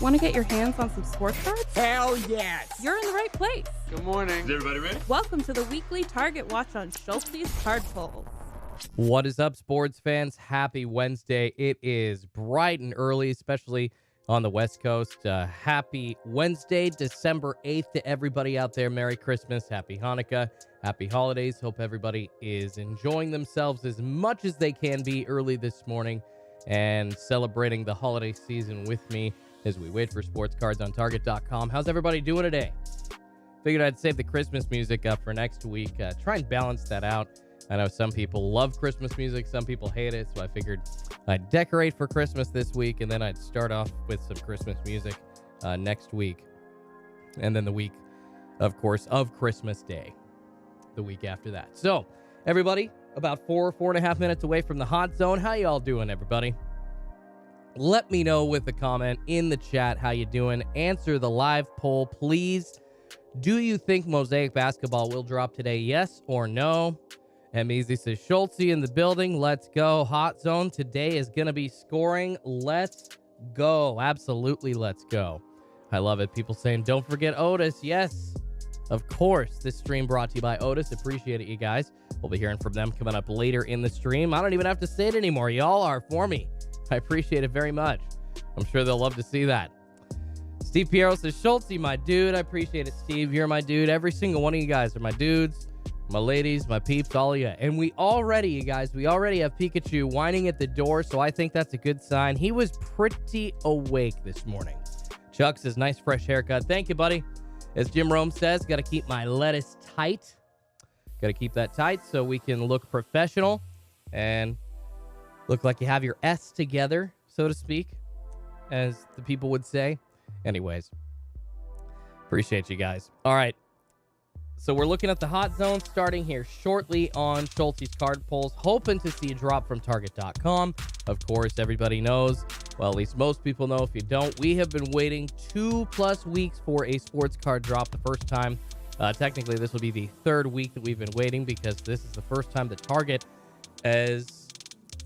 Want to get your hands on some sports cards? Hell yes! You're in the right place. Good morning. Is everybody ready? Welcome to the weekly Target Watch on Schultzy's Card Pulls. What is up, sports fans? Happy Wednesday. It is bright and early, especially on the West Coast. Happy Wednesday, December 8th to everybody out there. Merry Christmas, Happy Hanukkah, Happy Holidays. Hope everybody is enjoying themselves as much as they can be early this morning and celebrating the holiday season with me as we wait for sports cards on target.com. How's everybody doing today? Figured I'd save the Christmas music up for next week. Try and balance that out. I know some people love Christmas music, some people hate it, so I figured I'd decorate for Christmas this week, and then I'd start off with some Christmas music next week. And then the week, of course, of Christmas Day, the week after that. So, everybody, about 4.5 minutes away from the hot zone. How y'all doing, everybody? Let me know with a comment in the chat how you doing. Answer the live poll, please. Do you think Mosaic Basketball will drop today? Yes or no? Easy says, Schultzy in the building. Let's go. Hot zone today is going to be scoring. Let's go. Absolutely, let's go. I love it. People saying, don't forget Otis. Yes, of course. This stream brought to you by Otis. Appreciate it, you guys. We'll be hearing from them coming up later in the stream. I don't even have to say it anymore. Y'all are for me. I appreciate it very much. I'm sure they'll love to see that. Steve Piero says, Schultzy, my dude. I appreciate it, Steve. You're my dude. Every single one of you guys are my dudes, my ladies, my peeps, all of you. And we already have Pikachu whining at the door, so I think that's a good sign. He was pretty awake this morning. Chuck says, nice fresh haircut. Thank you, buddy. As Jim Rome says, got to keep my lettuce tight. Got to keep that tight so we can look professional and look like you have your S together, so to speak, as the people would say. Anyways, appreciate you guys. All right. So we're looking at the hot zone starting here shortly on Schultzy's Card Pulls, hoping to see a drop from target.com. Of course, everybody knows, well, at least most people know. If you don't, we have been waiting 2+ weeks for a sports card drop the first time. Technically, this will be the third week that we've been waiting because this is the first time that Target, as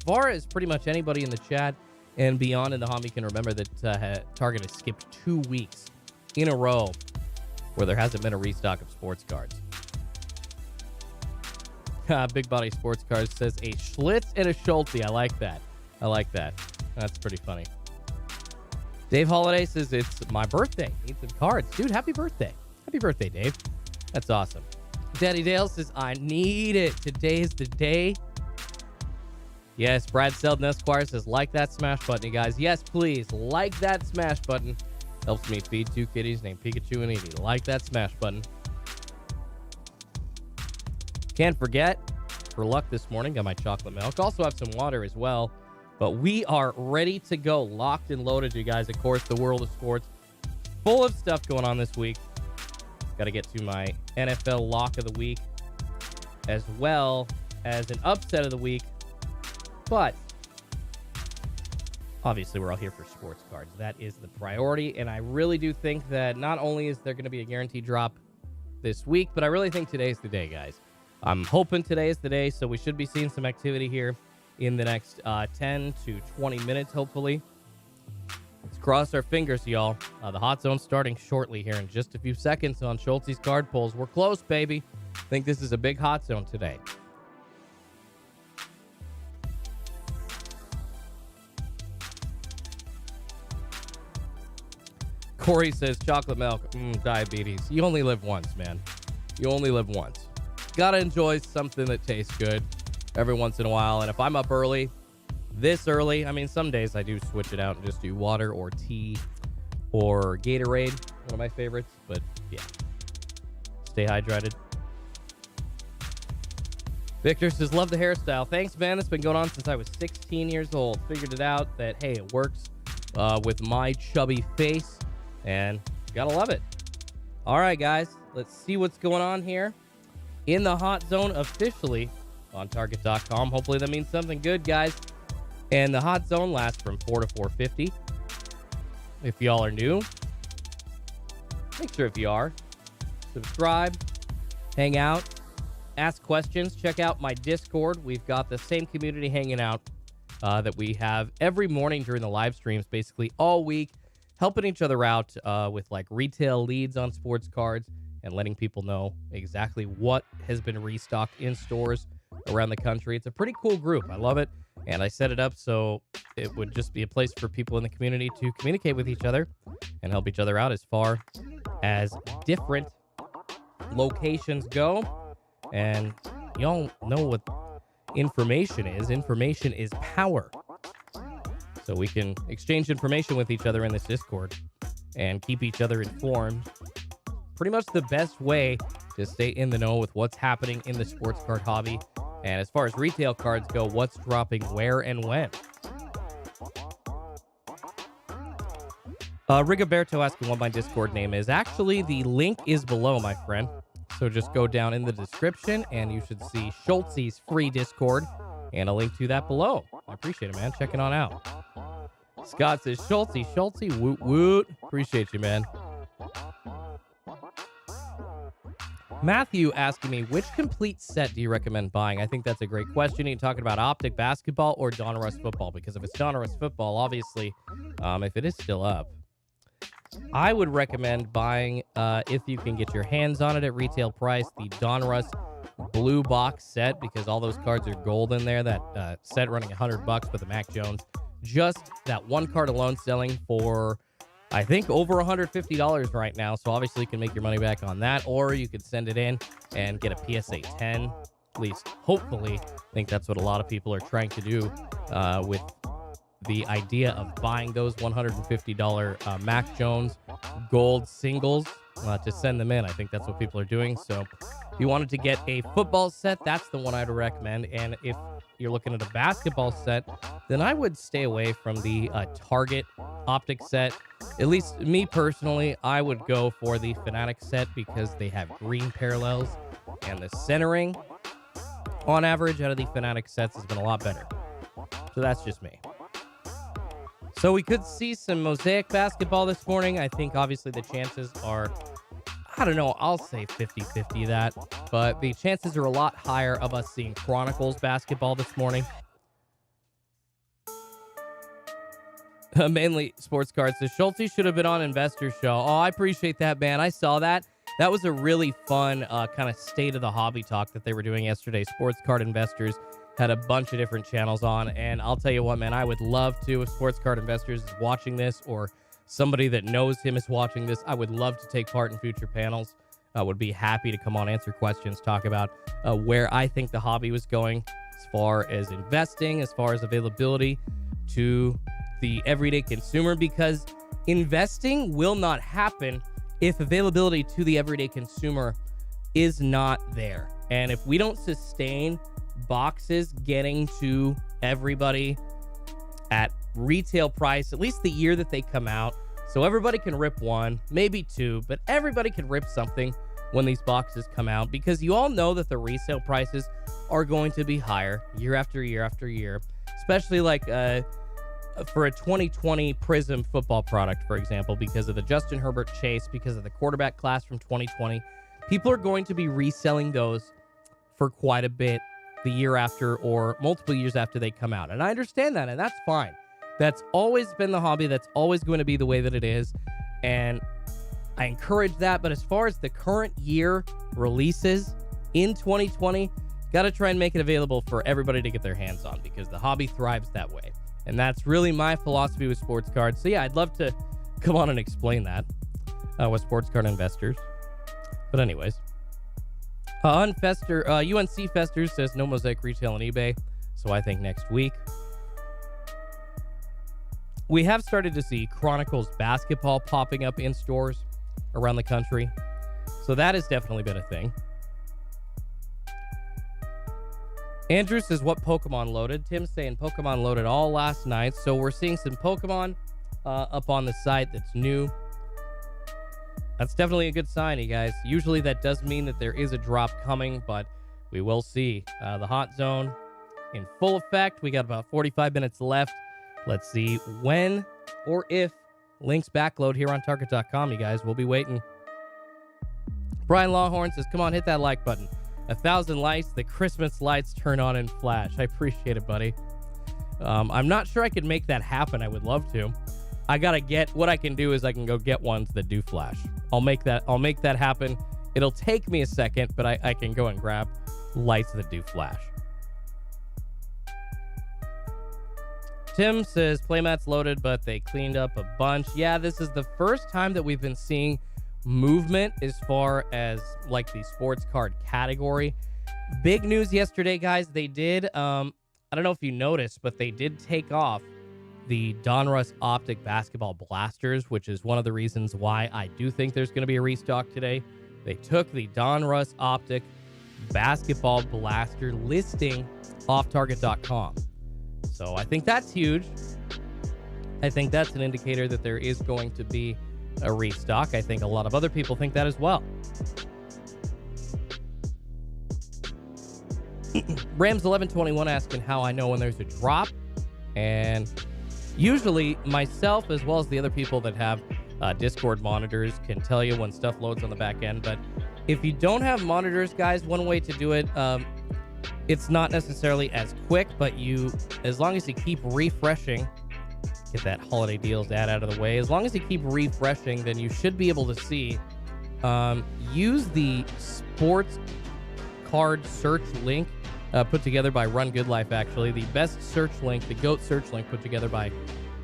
far as pretty much anybody in the chat and beyond in the hobby can remember, that Target has skipped 2 weeks in a row where there hasn't been a restock of sports cards. Big Body Sports Cards says a Schlitz and a Schultzy. I like that. That's pretty funny. Dave Holiday says it's my birthday. Need some cards. Dude, happy birthday. Happy birthday, Dave. That's awesome. Daddy Dale says, I need it. Today is the day. Yes, Brad Selden Esquire says, like that smash button, you guys. Yes, please, like that smash button. Helps me feed 2 kitties named Pikachu and Eevee. Like that smash button. Can't forget, for luck this morning, got my chocolate milk. Also have some water as well. But we are ready to go. Locked and loaded, you guys. Of course, the world of sports. Full of stuff going on this week. Got to get to my NFL lock of the week, as well as an upset of the week. But obviously, we're all here for sports cards. That is the priority. And I really do think that not only is there going to be a guaranteed drop this week, but I really think today's the day, guys. I'm hoping today is the day, so we should be seeing some activity here in the next 10 to 20 minutes, hopefully. Let's cross our fingers, y'all. The hot zone starting shortly here in just a few seconds on Schultzy's Card Pulls. We're close, baby. I think this is a big hot zone today. Corey says, chocolate milk, diabetes. You only live once, man. You only live once. Gotta enjoy something that tastes good every once in a while. And if I'm up early, this early, I mean, some days I do switch it out and just do water or tea or Gatorade, one of my favorites. But yeah, stay hydrated. Victor says, love the hairstyle. Thanks, man. It's been going on since I was 16 years old. Figured it out that, hey, it works with my chubby face. And gotta love it. All right, guys, let's see what's going on here in the hot zone officially on target.com. Hopefully that means something good, guys. And the hot zone lasts from 4 to 4:50. If y'all are new, make sure if you are, subscribe, hang out, ask questions, check out my Discord. We've got the same community hanging out that we have every morning during the live streams, basically all week. helping each other out with like retail leads on sports cards and letting people know exactly what has been restocked in stores around the country. It's a pretty cool group. I love it. And I set it up so it would just be a place for people in the community to communicate with each other and help each other out as far as different locations go. And y'all know what information is. Information is power. So we can exchange information with each other in this Discord and keep each other informed. Pretty much the best way to stay in the know with what's happening in the sports card hobby. And as far as retail cards go, what's dropping where and when. Rigoberto asking what my Discord name is. Actually, the link is below, my friend. So just go down in the description and you should see Schultzy's free Discord and a link to that below. I appreciate it, man. Check it on out. Scott says, Schultzy, woot woot. Appreciate you, man. Matthew asking me, which complete set do you recommend buying? I think that's a great question. Are you talking about Optic basketball or Donruss football? Because if it's Donruss football, obviously, if it is still up, I would recommend buying, if you can get your hands on it at retail price, the Donruss blue box set, because all those cards are gold in there. That set running $100 with the Mac Jones. Just that one card alone selling for, I think, over $150 right now. So obviously you can make your money back on that, or you could send it in and get a PSA 10. At least, hopefully, I think that's what a lot of people are trying to do with the idea of buying those $150 Mac Jones gold singles to send them in. I think that's what people are doing. So if you wanted to get a football set, that's the one I'd recommend. And if you're looking at a basketball set, then I would stay away from the Target Optic set. At least me personally, I would go for the Fanatic set because they have green parallels, and the centering on average out of the Fanatic sets has been a lot better. So that's just me. So we could see some Mosaic basketball this morning. I think obviously the chances are, I don't know, I'll say 50-50 that, but the chances are a lot higher of us seeing Chronicles basketball this morning. Mainly sports cards. So Schultzy should have been on Investor Show. Oh, I appreciate that, man. I saw that. That was a really fun kind of state of the hobby talk that they were doing yesterday. Sports card investors had a bunch of different channels on, and I'll tell you what, man, I would love to, if Sports Card Investors is watching this or somebody that knows him is watching this, I would love to take part in future panels. I would be happy to come on, answer questions, talk about where I think the hobby was going as far as investing, as far as availability to the everyday consumer, because investing will not happen if availability to the everyday consumer is not there. And if we don't sustain boxes getting to everybody at retail price, at least the year that they come out, so everybody can rip one, maybe two, but everybody can rip something when these boxes come out, because you all know that the resale prices are going to be higher year after year after year, especially like for a 2020 Prism football product, for example, because of the Justin Herbert chase, because of the quarterback class from 2020. People are going to be reselling those for quite a bit the year after or multiple years after they come out. And I understand that, and that's fine. That's always been the hobby. That's always going to be the way that it is. And I encourage that. But as far as the current year releases in 2020, got to try and make it available for everybody to get their hands on, because the hobby thrives that way. And that's really my philosophy with sports cards. So yeah, I'd love to come on and explain that with sports card investors. But anyways, UNC Fester says no Mosaic retail on eBay. So I think next week. We have started to see Chronicles basketball popping up in stores around the country. So that has definitely been a thing. Andrew says, what Pokemon loaded? Tim's saying Pokemon loaded all last night. So we're seeing some Pokemon up on the site that's new. That's definitely a good sign, you guys. Usually that does mean that there is a drop coming, but we will see. The hot zone in full effect. We got about 45 minutes left. Let's see when or if links backload here on Target.com, you guys. We'll be waiting. Brian Lawhorn says, come on, hit that like button. 1,000 likes, the Christmas lights turn on and flash. I appreciate it, buddy. I'm not sure I could make that happen. I would love to. I gotta get, what I can do is I can go get ones that do flash. I'll make that happen. It'll take me a second, but I can go and grab lights that do flash. Tim says playmats loaded, but they cleaned up a bunch. Yeah, this is the first time that we've been seeing movement as far as like the sports card category. Big news yesterday, guys. They did, I don't know if you noticed, but they did take off the Donruss Optic Basketball Blasters, which is one of the reasons why I do think there's going to be a restock today. They took the Donruss Optic Basketball Blaster listing off Target.com. So I think that's huge. I think that's an indicator that there is going to be a restock. I think a lot of other people think that as well. Rams1121 asking how I know when there's a drop. And usually myself, as well as the other people that have Discord monitors, can tell you when stuff loads on the back end. But if you don't have monitors, guys, one way to do it, it's not necessarily as quick, but as long as you keep refreshing, get that holiday deals ad out of the way. As long as you keep refreshing, then you should be able to see. Use the sports card search link put together by Run Good Life, actually. The best search link, the GOAT search link put together by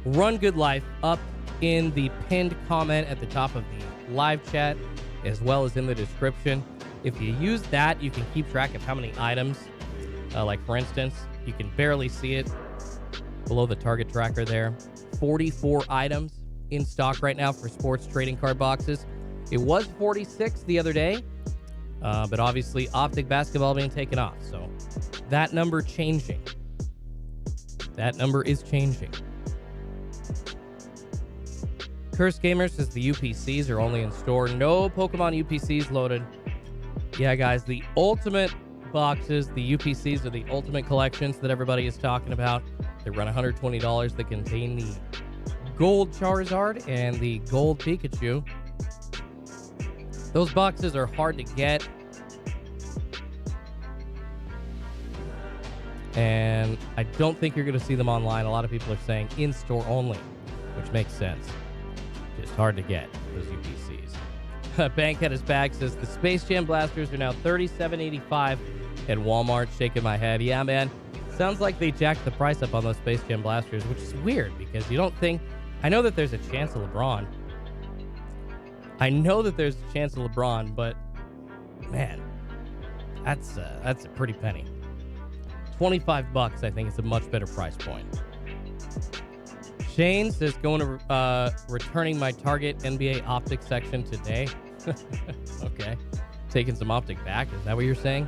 Run Good Life, up in the pinned comment at the top of the live chat, as well as in the description. If you use that, you can keep track of how many items. Like, for instance, you can barely see it below the target tracker there. 44 items in stock right now for sports trading card boxes. It was 46 the other day, but obviously Optic Basketball being taken off. So that number changing. That number is changing. Curse Gamer says the UPCs are only in store. No Pokemon UPCs loaded. Yeah, guys, the ultimate boxes, the UPCs are the ultimate collections that everybody is talking about. They run $120. They contain the gold Charizard and the gold Pikachu. Those boxes are hard to get. And I don't think you're going to see them online. A lot of people are saying in-store only, which makes sense. Just hard to get, those UPCs. Bankhead his bag says the Space Jam blasters are now $37.85 at Walmart. Shaking my head. Yeah, man. Sounds like they jacked the price up on those Space Jam blasters, which is weird because you don't think... I know that there's a chance of LeBron. But man, that's a pretty penny. $25, I think, is a much better price point. Shane says going to returning my Target NBA Optic section today. Okay. Taking some Optic back. Is that what you're saying?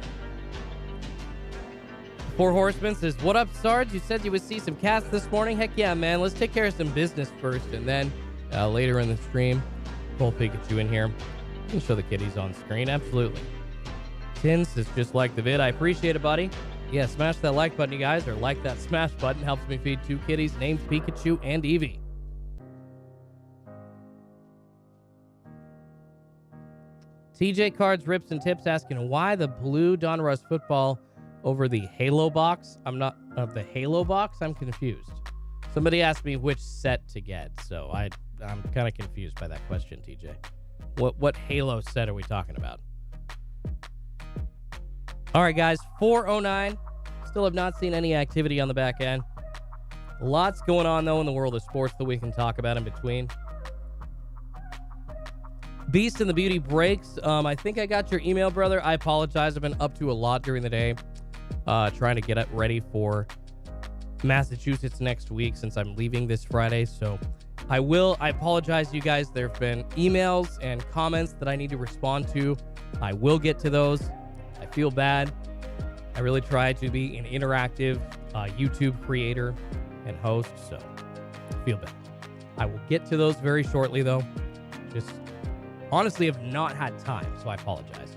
Four Horsemen says, what up, Sarge? You said you would see some cats this morning. Heck yeah, man. Let's take care of some business first, and then later in the stream, pull Pikachu in here. You can show the kitties on screen. Absolutely. Tin says, just like the vid. I appreciate it, buddy. Yeah, smash that like button, you guys, or like that smash button. Helps me feed two kitties named Pikachu and Eevee. TJ Cards, Rips, and Tips asking why the blue Donruss football over the Halo box. I'm not of the Halo box. I'm confused. Somebody asked me which set to get, so I'm kind of confused by that question, TJ. What Halo set are we talking about? All right, guys, 409. Still have not seen any activity on the back end. Lots going on, though, in the world of sports that we can talk about in between. Beast and the Beauty breaks. I think I got your email, brother. I apologize. I've been up to a lot during the day, trying to get it ready for Massachusetts next week since I'm leaving this Friday. So I apologize, you guys. There have been emails and comments that I need to respond to. I will get to those. I feel bad. I really try to be an interactive YouTube creator and host, so I feel bad. I will get to those very shortly, though. Just honestly have not had time, so I apologize.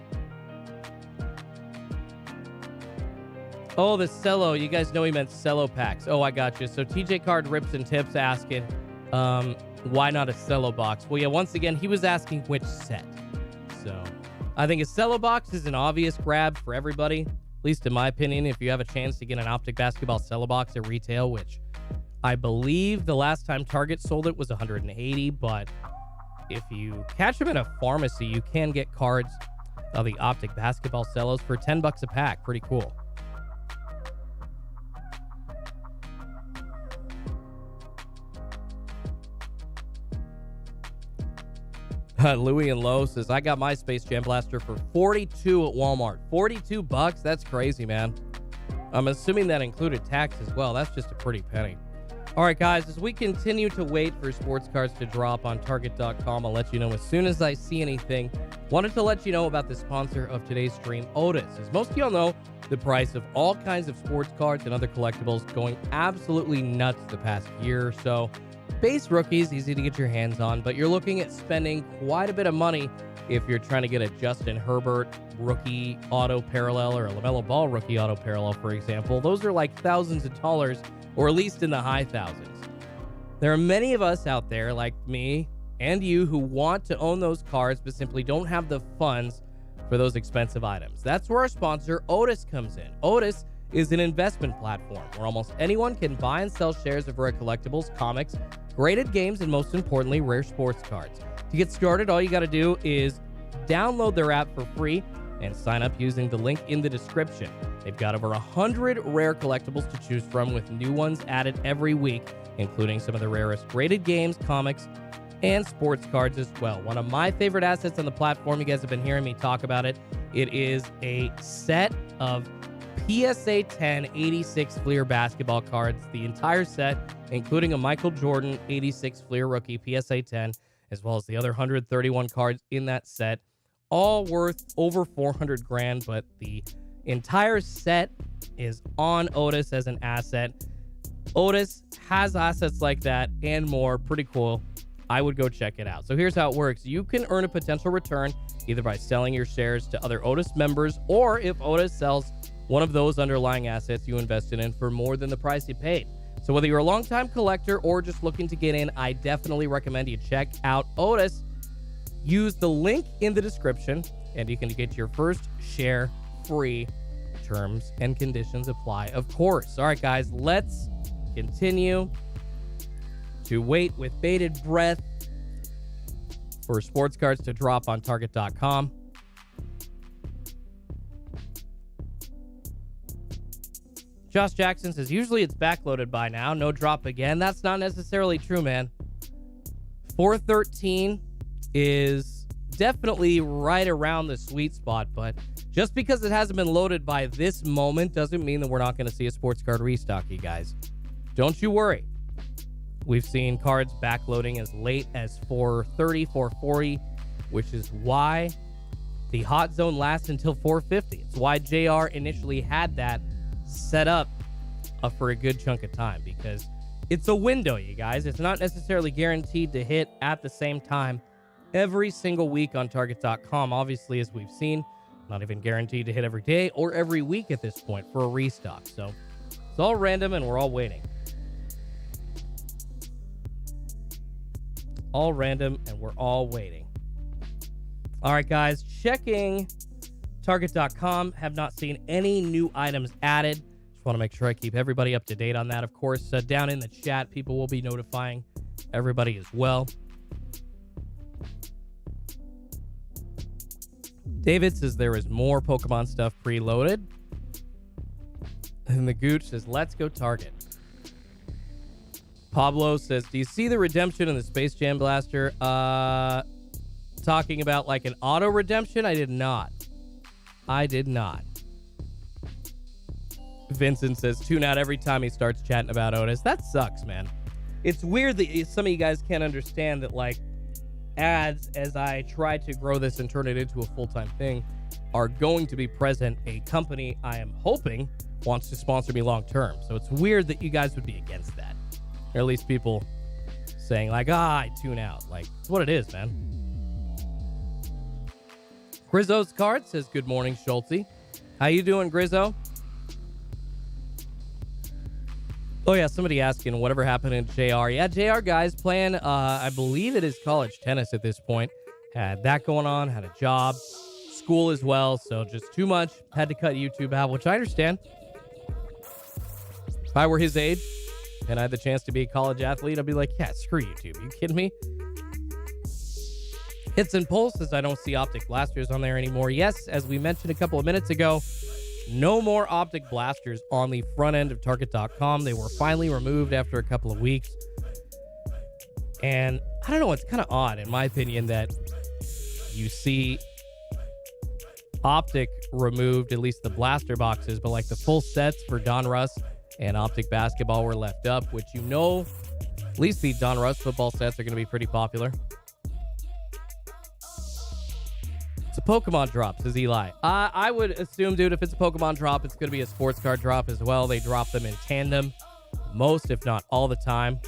Oh, the cello. You guys know he meant cello packs. Oh, I got you. So TJ Card, Rips, and Tips asking, why not a cello box? Well, yeah, once again, he was asking which set. So I think a cello box is an obvious grab for everybody, at least in my opinion. If you have a chance to get an Optic Basketball cello box at retail, which I believe the last time Target sold it was 180, but if you catch them in a pharmacy, you can get cards of the Optic basketball cellos for $10 a pack. Pretty cool. Louis and Lowe says, I got my Space Jam Blaster for $42 at Walmart. $42? That's crazy, man. I'm assuming that included tax as well. That's just a pretty penny. All right, guys, as we continue to wait for sports cards to drop on Target.com, I'll let you know as soon as I see anything. Wanted to let you know about the sponsor of today's stream, Otis. As most of y'all know, the price of all kinds of sports cards and other collectibles going absolutely nuts the past year or so. Base rookies, easy to get your hands on, but you're looking at spending quite a bit of money if you're trying to get a Justin Herbert rookie auto parallel or a LaMelo Ball rookie auto parallel, for example. Those are like thousands of dollars, or at least in the high thousands. There are many of us out there, like me and you, who want to own those cards but simply don't have the funds for those expensive items. That's where our sponsor, Otis, comes in. Otis is an investment platform where almost anyone can buy and sell shares of rare collectibles, comics, graded games, and most importantly, rare sports cards. To get started, all you got to do is download their app for free and sign up using the link in the description. They've got over 100 rare collectibles to choose from, with new ones added every week, including some of the rarest graded games, comics, and sports cards as well. One of my favorite assets on the platform, you guys have been hearing me talk about it. It is a set of PSA 10 86 Fleer basketball cards, the entire set, including a Michael Jordan 86 Fleer rookie PSA 10, as well as the other 131 cards in that set, all worth over 400 grand, but the entire set is on Otis as an asset. Otis has assets like that and more. Pretty cool. I would go check it out. So here's how it works. You can earn a potential return either by selling your shares to other Otis members, or if Otis sells one of those underlying assets you invested in for more than the price you paid. So whether you're a longtime collector or just looking to get in, I definitely recommend you check out Otis. Use the link in the description and you can get your first share free. Terms and conditions apply, of course. All right, guys, let's continue to wait with bated breath for sports cards to drop on Target.com. Josh Jackson says, usually it's backloaded by now. No drop again. That's not necessarily true, man. 413 is definitely right around the sweet spot, but just because it hasn't been loaded by this moment doesn't mean that we're not going to see a sports card restock, you guys. Don't you worry. We've seen cards backloading as late as 430, 440, which is why the hot zone lasts until 450. It's why JR initially had that set up for a good chunk of time, because it's a window, you guys. It's not necessarily guaranteed to hit at the same time every single week on Target.com. Obviously, as we've seen, not even guaranteed to hit every day or every week at this point for a restock. So it's all random and we're all waiting. All random and we're all waiting. All right, guys, checking Target.com. Have not seen any new items added. Just want to make sure I keep everybody up to date on that. Of course, down in the chat, people will be notifying everybody as well. David says there is more Pokemon stuff preloaded. And the Gooch says, let's go Target. Pablo says, do you see the redemption in the Space Jam Blaster? Talking about like an auto redemption? I did not. Vincent says, tune out every time he starts chatting about Otis. That sucks, man. It's weird that some of you guys can't understand that, like, ads, as I try to grow this and turn it into a full-time thing, are going to be present. A company I am hoping wants to sponsor me long-term. So it's weird that you guys would be against that. Or at least people saying, like, I tune out. Like, it's what it is, man. Grizzo's card says, good morning, Schultzy. How you doing, Grizzo? Oh, yeah, somebody asking whatever happened in JR. Yeah, JR, guys, playing, I believe it is college tennis at this point. Had that going on, had a job, school as well, so just too much. Had to cut YouTube out, which I understand. If I were his age, and I had the chance to be a college athlete, I'd be like, yeah, screw YouTube. You kidding me? Hits and pulses, I don't see optic blasters on there anymore. Yes, as we mentioned a couple of minutes ago, no more optic blasters on the front end of Target.com. They were finally removed after a couple of weeks. And I don't know, it's kind of odd, in my opinion, that you see optic removed, at least the blaster boxes, but like the full sets for Donruss and optic basketball were left up, which at least the Donruss football sets are going to be pretty popular. It's a Pokemon drop, says Eli. I would assume, dude, if it's a Pokemon drop, it's going to be a sports card drop as well. They drop them in tandem most, if not all the time.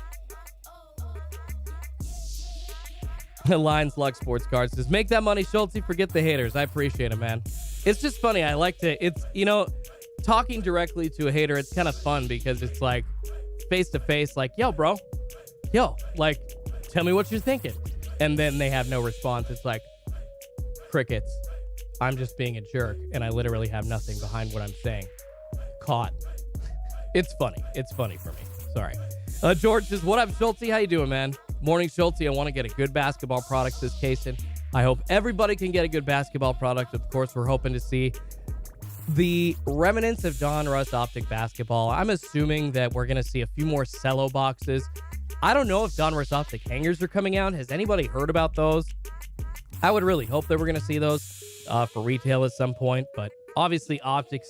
Lions Luck Sports Cards says, make that money, Schultzy. Forget the haters. I appreciate it, man. It's just funny. I like to, talking directly to a hater, it's kind of fun because it's like face to face, like, yo, bro. Yo, like, tell me what you're thinking. And then they have no response. It's like, crickets. I'm just being a jerk, and I literally have nothing behind what I'm saying. Caught. It's funny. It's funny for me. Sorry. George says, what up, Schultzy? How you doing, man? Morning, Schultzy. I want to get a good basketball product this case, and I hope everybody can get a good basketball product. Of course, we're hoping to see the remnants of Donruss Optic basketball. I'm assuming that we're going to see a few more cello boxes. I don't know if Donruss Optic hangers are coming out. Has anybody heard about those? I would really hope that we're going to see those for retail at some point, but obviously optic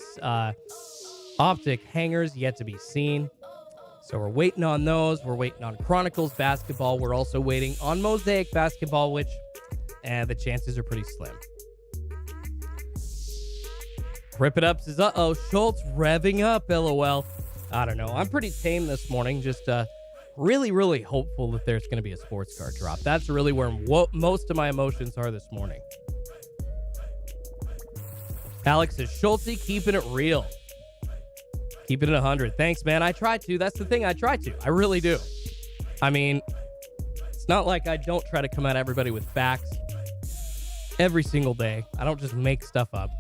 hangers yet to be seen. So we're waiting on those. We're waiting on Chronicles basketball. We're also waiting on Mosaic basketball, which the chances are pretty slim. Rip It Up says, uh-oh, Schultz revving up, LOL. I don't know. I'm pretty tame this morning. Just really, really hopeful that there's going to be a sports card drop. That's really where most of my emotions are this morning. Alex says, Schultzy keeping it real. Keeping it 100. Thanks, man. I try to. That's the thing. I try to. I really do. I mean, it's not like I don't try to come at everybody with facts every single day. I don't just make stuff up.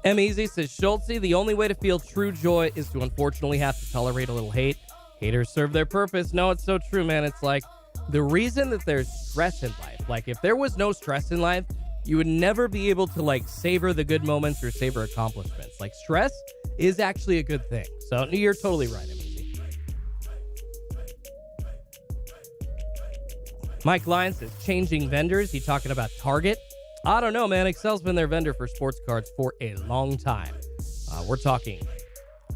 M. Easy says, Schultzy, the only way to feel true joy is to unfortunately have to tolerate a little hate. Haters serve their purpose. No, it's so true, man. It's like the reason that there's stress in life. Like if there was no stress in life, you would never be able to like savor the good moments or savor accomplishments. Like stress is actually a good thing. So you're totally right, M. Easy. Mike Lyons says, changing vendors. You talking about Target? I don't know, man. Excel's been their vendor for sports cards for a long time. We're talking,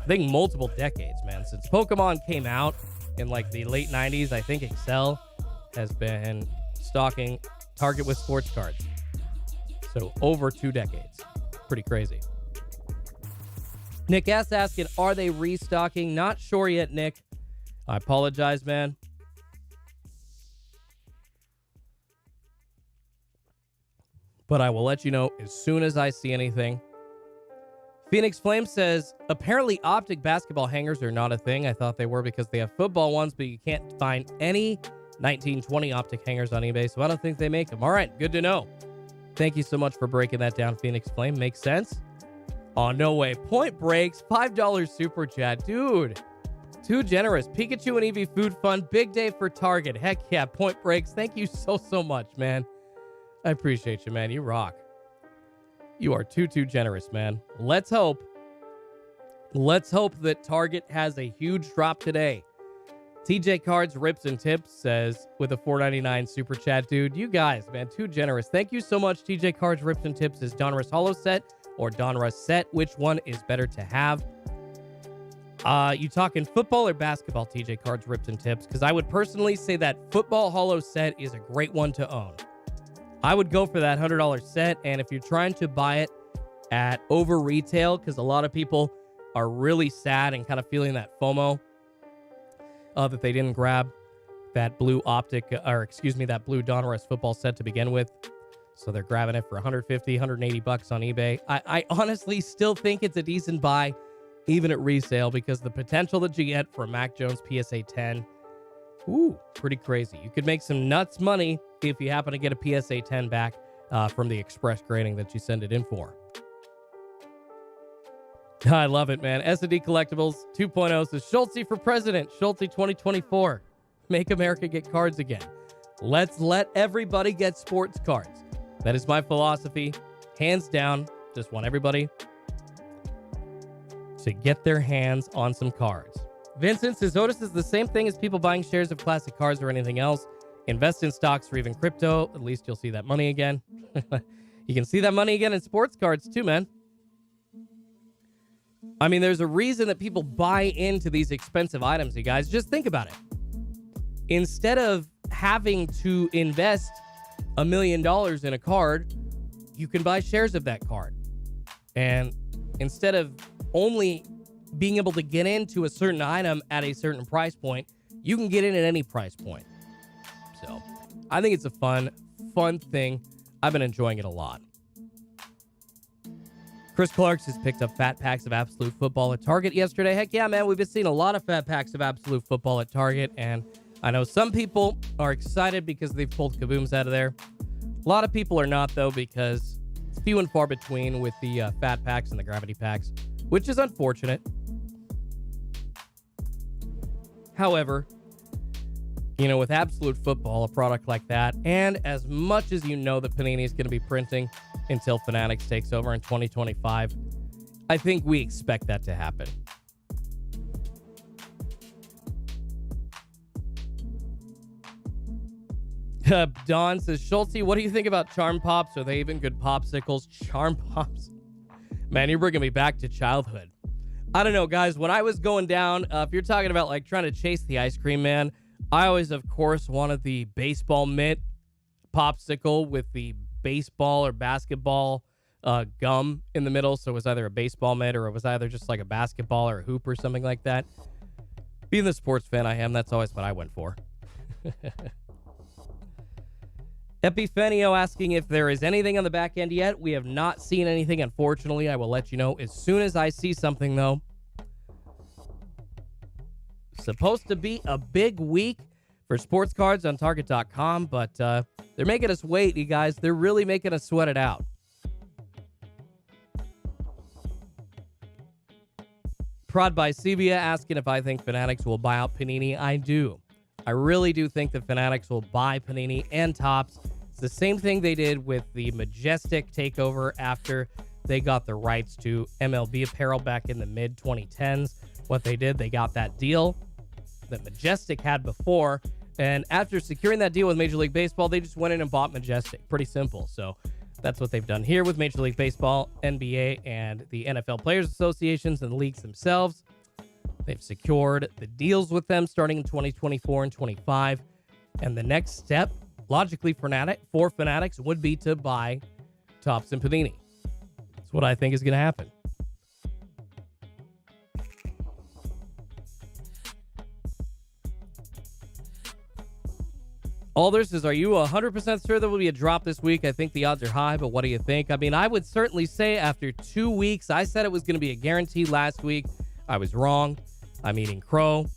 I think, multiple decades, man. Since Pokemon came out in like the late 90s, I think Excel has been stocking Target with sports cards. So over 2 decades. Pretty crazy. Nick S. asking, are they restocking? Not sure yet, Nick. I apologize, man. But I will let you know as soon as I see anything. Phoenix Flame says, apparently optic basketball hangers are not a thing. I thought they were because they have football ones, but you can't find any 1920 optic hangers on eBay, so I don't think they make them. All right, good to know. Thank you so much for breaking that down, Phoenix Flame. Makes sense. Oh, no way. Point Breaks, $5 super chat. Dude, too generous. Pikachu and Eevee Food Fund. Big day for Target. Heck yeah, Point Breaks. Thank you so much, man. I appreciate you, man. You rock. You are too generous, man. Let's hope that Target has a huge drop today. TJ Cards Rips and Tips says with a $4.99 super chat, dude, you guys, man, too generous. Thank you so much. TJ Cards Rips and Tips is Donruss Hollow Set or Donruss Set. Which one is better to have? You talking football or basketball, TJ Cards Rips and Tips? Because I would personally say that football Hollow Set is a great one to own. I would go for that $100 set, and if you're trying to buy it at over retail, because a lot of people are really sad and kind of feeling that FOMO that they didn't grab that blue that blue Donruss football set to begin with, so they're grabbing it for $150, $180 on eBay. I honestly still think it's a decent buy, even at resale, because the potential that you get for a Mac Jones PSA 10, ooh, pretty crazy. You could make some nuts money if you happen to get a PSA 10 back from the express grading that you send it in for. I love it, man. S&D Collectibles 2.0 says, Schultzy for president. Schultzy 2024. Make America get cards again. Let's let everybody get sports cards. That is my philosophy. Hands down. Just want everybody to get their hands on some cards. Vincent says, Otis is the same thing as people buying shares of classic cards or anything else. Invest in stocks or even crypto. At least you'll see that money again. You can see that money again in sports cards too, man. I mean, there's a reason that people buy into these expensive items, you guys. Just think about it. Instead of having to invest $1 million in a card, you can buy shares of that card. And instead of only being able to get into a certain item at a certain price point, you can get in at any price point. So I think it's a fun thing. I've been enjoying it a lot. Chris Clarks has picked up fat packs of Absolute Football at Target yesterday. Heck yeah, man. We've been seeing a lot of fat packs of Absolute Football at Target, and I know some people are excited because they've pulled kabooms out of there. A lot of people are not, though, because it's few and far between with the fat packs and the gravity packs, which is unfortunate. However, you know, with Absolute Football, a product like that, and as much as you know that Panini is going to be printing until Fanatics takes over in 2025, I think we expect that to happen. Don says, Schultzy, what do you think about Charm Pops? Are they even good popsicles? Charm Pops? Man, you're bringing me back to childhood. I don't know, guys. When I was going down, if you're talking about like trying to chase the ice cream man, I always, of course, wanted the baseball mitt popsicle with the baseball or basketball gum in the middle. So it was either a baseball mitt or it was either just like a basketball or a hoop or something like that. Being the sports fan I am, that's always what I went for. Epiphenio asking if there is anything on the back end yet. We have not seen anything, unfortunately. I will let you know as soon as I see something, though. Supposed to be a big week for sports cards on Target.com, but they're making us wait, you guys. They're really making us sweat it out. Prod by Sebia asking if I think Fanatics will buy out Panini. I do. I really do think that Fanatics will buy Panini and Topps. It's the same thing they did with the Majestic takeover after they got the rights to MLB apparel back in the mid-2010s. What they did, they got that deal that Majestic had before, and after securing that deal with Major League Baseball, they just went in and bought Majestic. Pretty simple. So that's what they've done here with Major League Baseball, NBA, and the NFL Players Associations and the leagues themselves. They've secured the deals with them starting in 2024 and 25. And the next step, logically for Fanatics, would be to buy Topps and Panini. That's what I think is going to happen. Alders says, are you 100% sure there will be a drop this week? I think the odds are high, but what do you think? I mean, I would certainly say after 2 weeks, I said it was going to be a guarantee last week. I was wrong. I'm eating crow.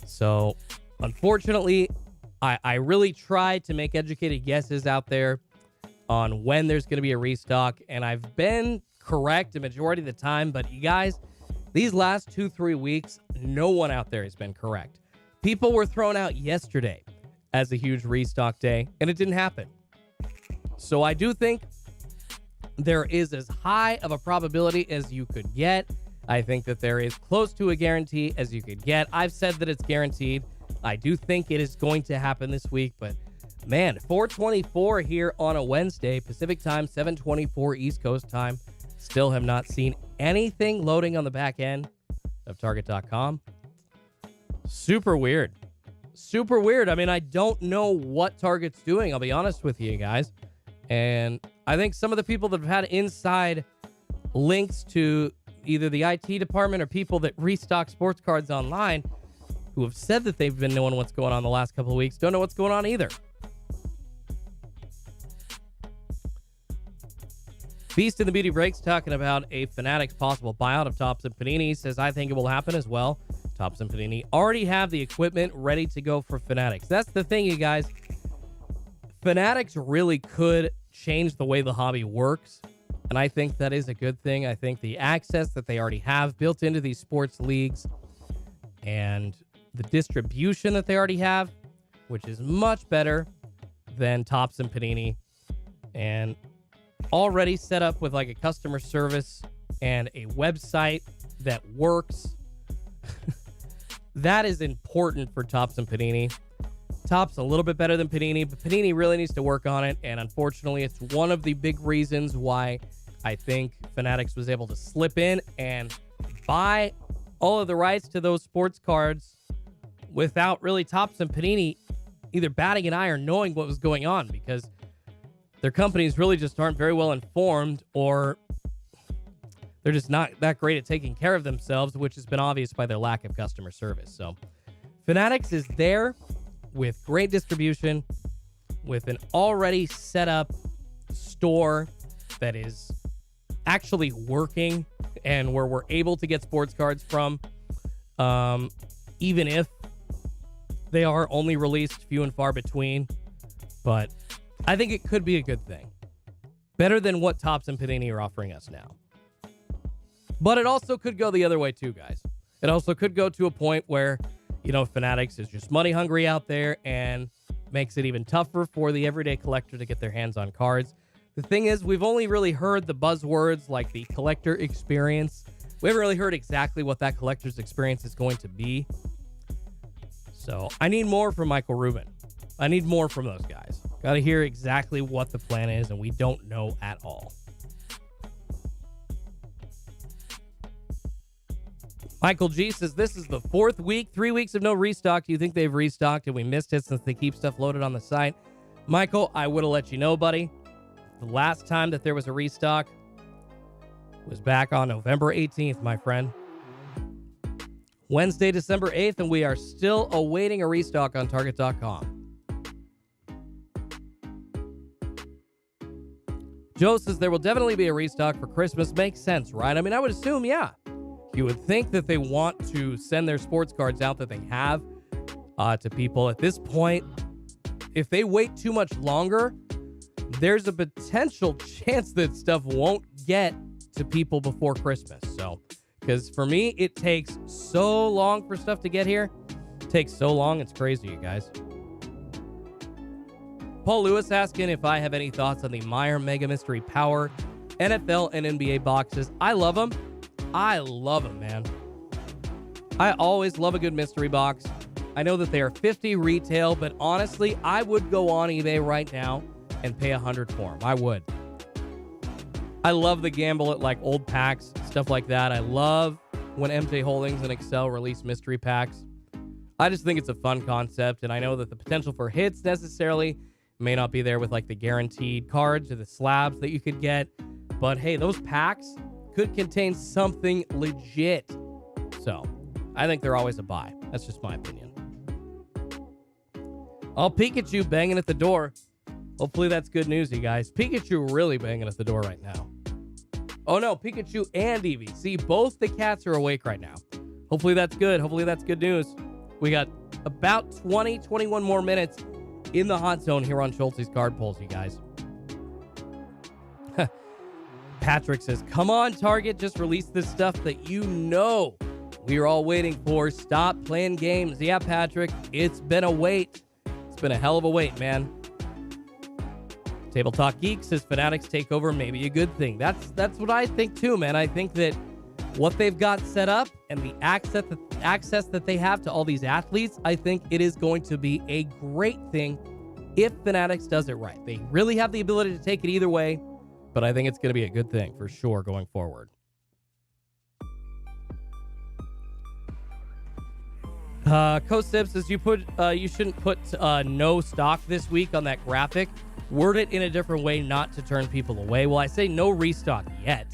So, unfortunately, I really tried to make educated guesses out there on when there's going to be a restock, and I've been correct a majority of the time, but you guys, these last 2-3 weeks, no one out there has been correct. People were thrown out yesterday as a huge restock day, and it didn't happen. So I do think there is as high of a probability as you could get. I think that there is close to a guarantee as you could get. I've said that it's guaranteed. I do think it is going to happen this week, but man, 4:24 here on a Wednesday, Pacific time, 7:24 East Coast time. Still have not seen anything loading on the back end of Target.com. Super weird. Super weird. I mean, I don't know what Target's doing, I'll be honest with you guys. And I think some of the people that have had inside links to either the IT department or people that restock sports cards online who have said that they've been knowing what's going on the last couple of weeks don't know what's going on either. Beast in the Beauty Breaks talking about a Fanatics possible buyout of Topps and Panini. Says, I think it will happen as well. Topps and Panini already have the equipment ready to go for Fanatics. That's the thing, you guys. Fanatics really could change the way the hobby works. And I think that is a good thing. I think the access that they already have built into these sports leagues and the distribution that they already have, which is much better than Topps and Panini, and already set up with like a customer service and a website that works. That is important for Topps and Panini. Topps a little bit better than Panini, but Panini really needs to work on it. And unfortunately, it's one of the big reasons why I think Fanatics was able to slip in and buy all of the rights to those sports cards without really Topps and Panini either batting an eye or knowing what was going on, because their companies really just aren't very well informed, or they're just not that great at taking care of themselves, which has been obvious by their lack of customer service. So Fanatics is there with great distribution, with an already set up store that is actually working and where we're able to get sports cards from, even if they are only released few and far between. But I think it could be a good thing. Better than what Topps and Panini are offering us now. But it also could go the other way too, guys. It also could go to a point where, Fanatics is just money hungry out there and makes it even tougher for the everyday collector to get their hands on cards. The thing is, we've only really heard the buzzwords like the collector experience. We haven't really heard exactly what that collector's experience is going to be. So I need more from Michael Rubin. I need more from those guys. Got to hear exactly what the plan is, and we don't know at all. Michael G says, this is the 4th week, 3 weeks of no restock. Do you think they've restocked and we missed it since they keep stuff loaded on the site? Michael, I would have let you know, buddy. The last time that there was a restock was back on November 18th, my friend. Wednesday, December 8th, and we are still awaiting a restock on Target.com. Joe says there will definitely be a restock for Christmas. Makes sense, right? I mean, I would assume, yeah. You would think that they want to send their sports cards out that they have to people. At this point, if they wait too much longer, there's a potential chance that stuff won't get to people before Christmas. So, because for me, it takes so long for stuff to get here. It takes so long. It's crazy, you guys. Paul Lewis asking if I have any thoughts on the Meyer Mega Mystery Power NFL and NBA boxes. I love them. I love them, man. I always love a good mystery box. I know that they are $50 retail, but honestly, I would go on eBay right now and pay $100 for them. I would. I love the gamble at like old packs, stuff like that. I love when MJ Holdings and Excel release mystery packs. I just think it's a fun concept, and I know that the potential for hits necessarily may not be there with like the guaranteed cards or the slabs that you could get. But hey, those packs could contain something legit. So I think they're always a buy. That's just my opinion. Oh, Pikachu banging at the door. Hopefully that's good news, you guys. Pikachu really banging at the door right now. Oh no, Pikachu and Eevee. See, both the cats are awake right now. Hopefully that's good. Hopefully that's good news. We got about 21 more minutes in the hot zone here on Schultzy's Card Pulls, you guys. Patrick says, come on, Target, just release this stuff that we are all waiting for. Stop playing games. Yeah, Patrick, it's been a wait. It's been a hell of a wait, man. Table Talk Geek says, Fanatics takeover may be a good thing. That's what I think too, man. I think that what they've got set up and the access that they have to all these athletes, I think it is going to be a great thing if Fanatics does it right. They really have the ability to take it either way, but I think it's going to be a good thing for sure going forward. Koseb says you shouldn't put no stock this week on that graphic. Word it in a different way, not to turn people away. Well, I say no restock yet.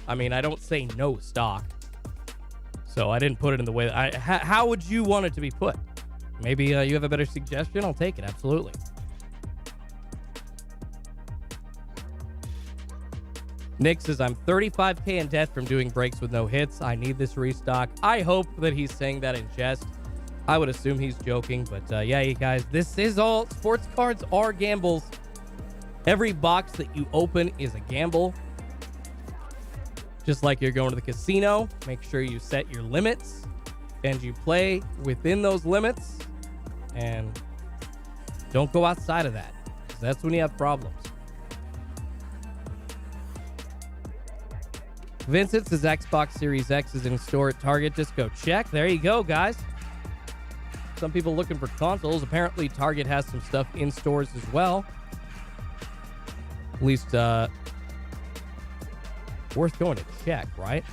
I mean, I don't say no stock. So I didn't put it in the way that how would you want it to be put? Maybe you have a better suggestion? I'll take it. Absolutely. Nick says, I'm 35K in debt from doing breaks with no hits. I need this restock. I hope that he's saying that in jest. I would assume he's joking, but yeah, you guys, this is all. Sports cards are gambles. Every box that you open is a gamble. Just like you're going to the casino, make sure you set your limits and you play within those limits and don't go outside of that. 'Cause that's when you have problems. Vincent says Xbox Series X is in store at Target. Just go check. There you go, guys. Some people looking for consoles. Apparently, Target has some stuff in stores as well. At least, worth going to check, right?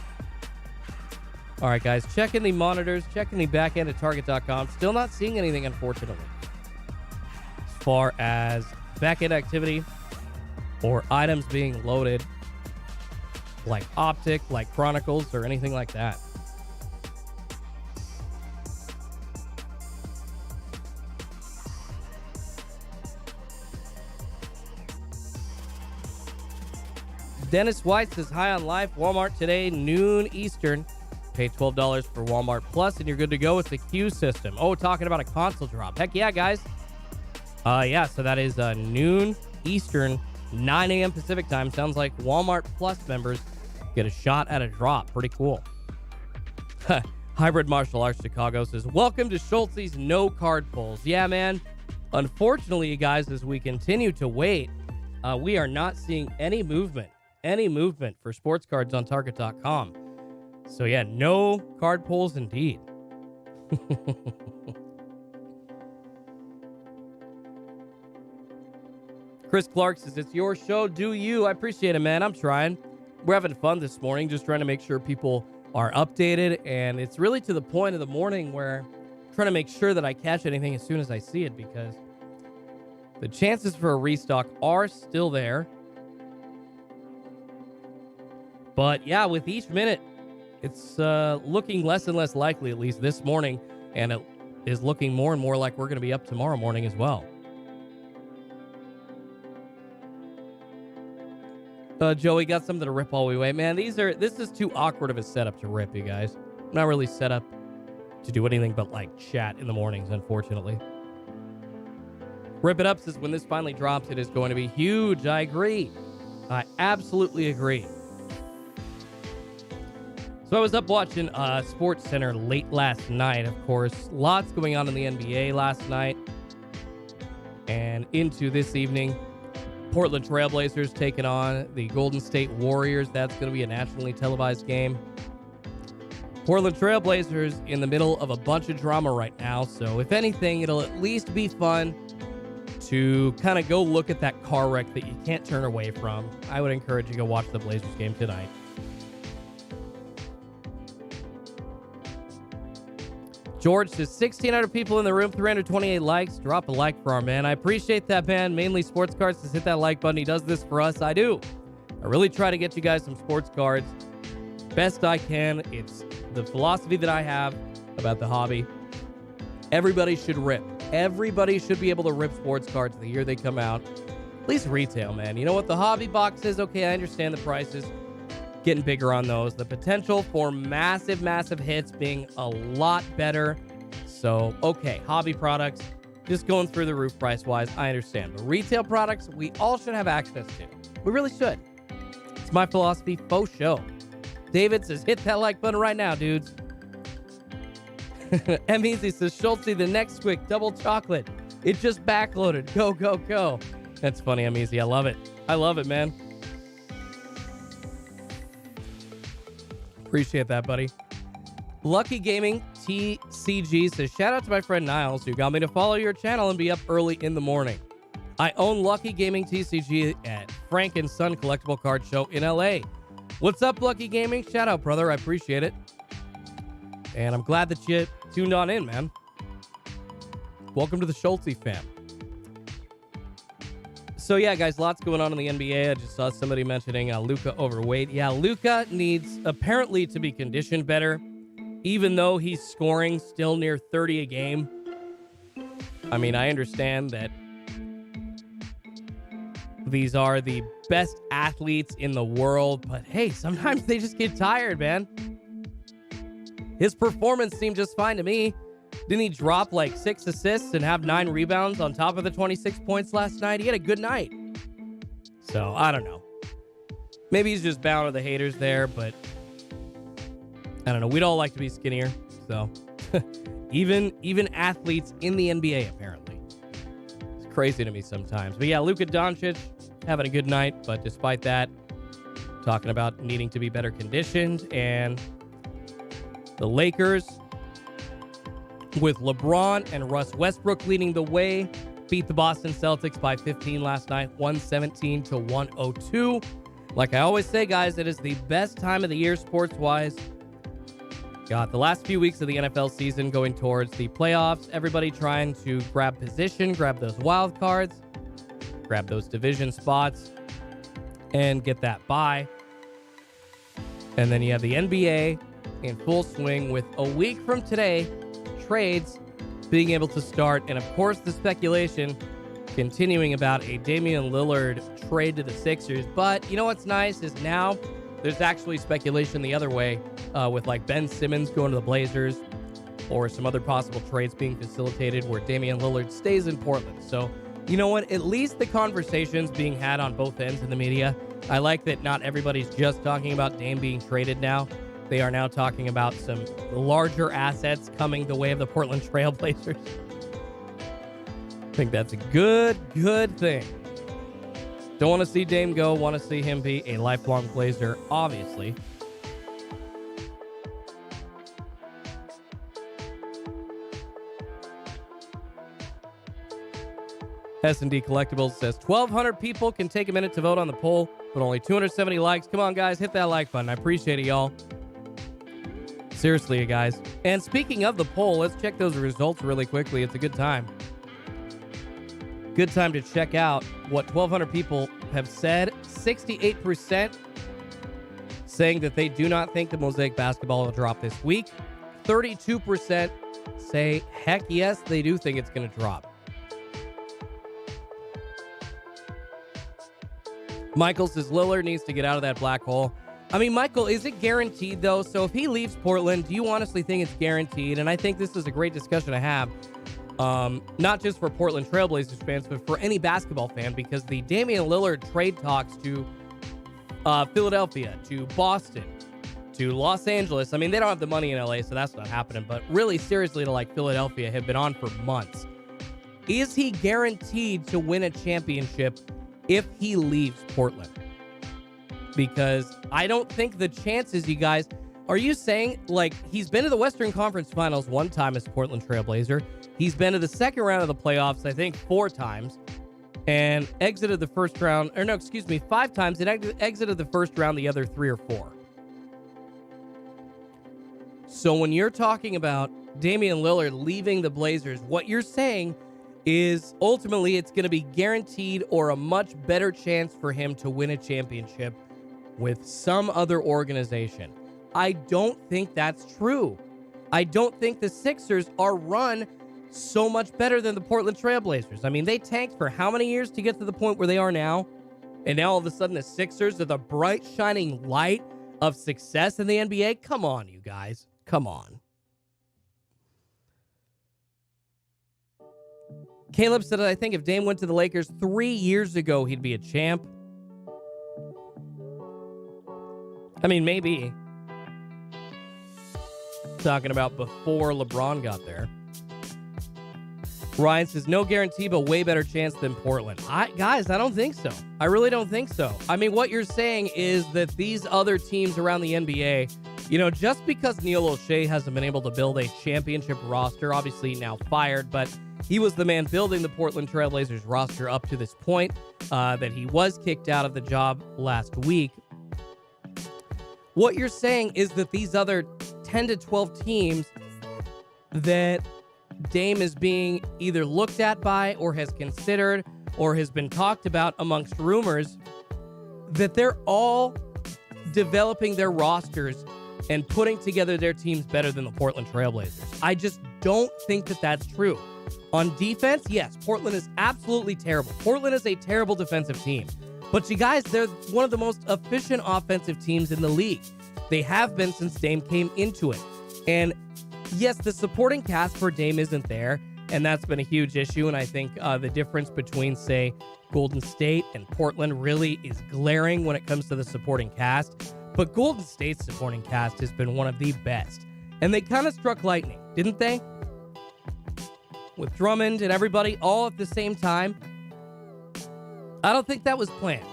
All right, guys. Checking the monitors. Checking the back end at Target.com. Still not seeing anything, unfortunately, as far as back end activity or items being loaded, like Optic, like Chronicles, or anything like that. Dennis White says, hi on live. Walmart today, noon Eastern. Pay $12 for Walmart Plus, and you're good to go with the Q system. Oh, talking about a console drop. Heck yeah, guys. Yeah, so that is noon Eastern, 9 a.m. Pacific time. Sounds like Walmart Plus members get a shot at a drop. Pretty cool. Hybrid Martial Arts Chicago says, welcome to Schultzy's no card pulls. Yeah, man. Unfortunately, you guys, as we continue to wait, we are not seeing any movement for sports cards on Target.com. So yeah, no card pulls indeed. Chris Clark says, it's your show. Do you? I appreciate it, man. I'm trying. We're having fun this morning, just trying to make sure people are updated. And it's really to the point of the morning where I'm trying to make sure that I catch anything as soon as I see it, because the chances for a restock are still there. But yeah, with each minute, it's looking less and less likely, at least this morning. And it is looking more and more like we're going to be up tomorrow morning as well. Joey, got something to rip while we wait. Man, this is too awkward of a setup to rip, you guys. I'm not really set up to do anything but like chat in the mornings, unfortunately. Rip It Up says, when this finally drops, it is going to be huge. I agree. I absolutely agree. So I was up watching Sports Center late last night, of course. Lots going on in the NBA last night and into this evening. Portland Trailblazers taking on the Golden State Warriors. That's going to be a nationally televised game. Portland Trailblazers in the middle of a bunch of drama right now. So if anything, it'll at least be fun to kind of go look at that car wreck that you can't turn away from. I would encourage you to go watch the Blazers game tonight. George says, 1,600 people in the room, 328 likes. Drop a like for our man. I appreciate that, man. Mainly sports cards. Just hit that like button. He does this for us. I do. I really try to get you guys some sports cards best I can. It's the philosophy that I have about the hobby. Everybody should rip. Everybody should be able to rip sports cards the year they come out. At least retail, man. You know what? The hobby box is okay. I understand the prices getting bigger on those. The potential for massive, massive hits being a lot better. So, okay, hobby products just going through the roof price-wise. I understand. But retail products, we all should have access to. We really should. It's my philosophy, faux show. David says, hit that like button right now, dudes. M. Easy says, Schultzy, the next quick double chocolate. It just backloaded. Go, go, go. That's funny, M. Easy. I love it. I love it, man. Appreciate that, buddy. Lucky Gaming TCG says, shout out to my friend Niles, who got me to follow your channel and be up early in the morning. I own Lucky Gaming TCG at Frank and Son Collectible Card Show in LA. What's up, Lucky Gaming? Shout out, brother. I appreciate it. And I'm glad that you tuned on in, man. Welcome to the Schultzy fam. So, yeah, guys, lots going on in the NBA. I just saw somebody mentioning Luka overweight. Yeah, Luka needs apparently to be conditioned better, even though he's scoring still near 30 a game. I mean, I understand that these are the best athletes in the world, but hey, sometimes they just get tired, man. His performance seemed just fine to me. Didn't he drop like 6 assists and have 9 rebounds on top of the 26 points last night? He had a good night. So, I don't know. Maybe he's just bound to the haters there, but I don't know. We'd all like to be skinnier. So even athletes in the NBA, apparently. It's crazy to me sometimes. But yeah, Luka Doncic having a good night, but despite that, talking about needing to be better conditioned. And the Lakers, with LeBron and Russ Westbrook leading the way, beat the Boston Celtics by 15 last night, 117-102. Like I always say, guys, it is the best time of the year sports-wise. Got the last few weeks of the NFL season going towards the playoffs. Everybody trying to grab position, grab those wild cards, grab those division spots, and get that bye. And then you have the NBA in full swing with a week from today, trades being able to start. And of course, the speculation continuing about a Damian Lillard trade to the Sixers. But you know what's nice is now there's actually speculation the other way with like Ben Simmons going to the Blazers or some other possible trades being facilitated where Damian Lillard stays in Portland. So you know what? At least the conversations being had on both ends in the media. I like that not everybody's just talking about Dame being traded now. They are now talking about some larger assets coming the way of the Portland Trail Blazers. I think that's a good thing. Don't want to see Dame go. Want to see him be a lifelong Blazer, obviously. S&D Collectibles says 1,200 people can take a minute to vote on the poll, but only 270 likes. Come on, guys, hit that like button. I appreciate it, y'all. Seriously, you guys. And speaking of the poll, let's check those results really quickly. It's a good time. Good time to check out what 1,200 people have said. 68% saying that they do not think the Mosaic basketball will drop this week. 32% say, heck yes, they do think it's going to drop. Michael says Lillard needs to get out of that black hole. I mean, Michael, is it guaranteed, though? So if he leaves Portland, do you honestly think it's guaranteed? And I think this is a great discussion to have, not just for Portland Trailblazers fans, but for any basketball fan, because the Damian Lillard trade talks to Philadelphia, to Boston, to Los Angeles. I mean, they don't have the money in LA, so that's not happening. But really, seriously, to like Philadelphia have been on for months. Is he guaranteed to win a championship if he leaves Portland? Because I don't think the chances, you guys, are you saying, like, he's been to the Western Conference Finals one time as Portland Trailblazer. He's been to the second round of the playoffs, I think, 4 times, and exited the first round, or no, excuse me, 5 times, and exited the first round the other 3 or 4. So when you're talking about Damian Lillard leaving the Blazers, what you're saying is ultimately it's going to be guaranteed or a much better chance for him to win a championship with some other organization. I don't think that's true. I don't think the Sixers are run so much better than the Portland Trailblazers. I mean, they tanked for how many years to get to the point where they are now? And now all of a sudden the Sixers are the bright shining light of success in the NBA? Come on, you guys. Come on. Caleb said, I think if Dame went to the Lakers 3 years ago, he'd be a champ. I mean, maybe. Talking about before LeBron got there. Ryan says, no guarantee, but way better chance than Portland. Guys, I don't think so. I really don't think so. I mean, what you're saying is that these other teams around the NBA, you know, just because Neil O'Shea hasn't been able to build a championship roster, obviously now fired, but he was the man building the Portland Trailblazers roster up to this point, that he was kicked out of the job last week. What you're saying is that these other 10 to 12 teams that Dame is being either looked at by or has considered or has been talked about amongst rumors, that they're all developing their rosters and putting together their teams better than the Portland Trailblazers. I just don't think that that's true. On defense, yes, Portland is absolutely terrible. Portland is a terrible defensive team. But you guys, they're one of the most efficient offensive teams in the league. They have been since Dame came into it. And yes, the supporting cast for Dame isn't there. and that's been a huge issue. And I think the difference between, say, Golden State and Portland really is glaring when it comes to the supporting cast. But Golden State's supporting cast has been one of the best. And they kind of struck lightning, didn't they? With Drummond and everybody all at the same time. I don't think that was planned.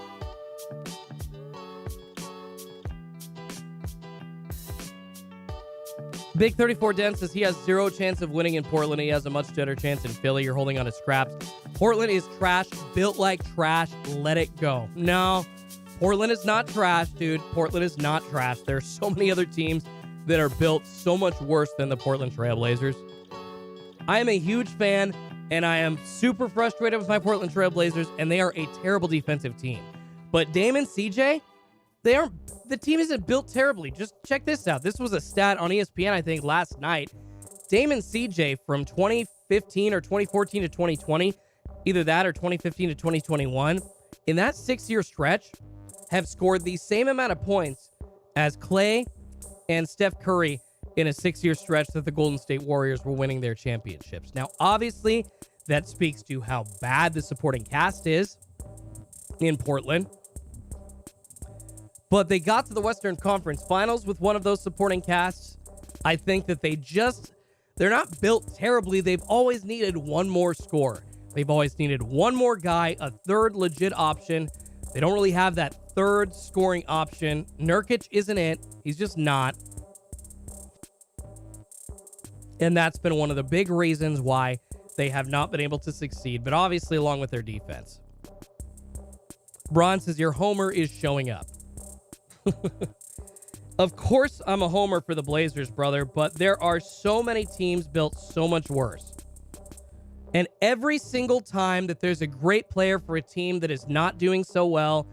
Big 34 Den says he has 0 chance of winning in Portland. He has a much better chance in Philly. You're holding on to scraps. Portland is trash, built like trash. Let it go. No, Portland is not trash, dude. Portland is not trash. There are so many other teams that are built so much worse than the Portland Trailblazers. I am a huge fan, and I am super frustrated with my Portland Trailblazers, and they are a terrible defensive team. But Dame and CJ, the team isn't built terribly. Just check this out. This was a stat on ESPN, I think, last night. Dame and CJ from 2015 or 2014 to 2020, either that or 2015 to 2021, in that 6-year stretch, have scored the same amount of points as Klay and Steph Curry in a 6-year stretch that the Golden State Warriors were winning their championships. Now, obviously, that speaks to how bad the supporting cast is in Portland. But they got to the Western Conference Finals with one of those supporting casts. I think that they're not built terribly. They've always needed one more scorer. They've always needed one more guy, a third legit option. They don't really have that third scoring option. Nurkic isn't it. He's just not. And that's been one of the big reasons why they have not been able to succeed, but obviously along with their defense. Braun says, your homer is showing up. Of course I'm a homer for the Blazers, brother, but there are so many teams built so much worse. And every single time that there's a great player for a team that is not doing so well,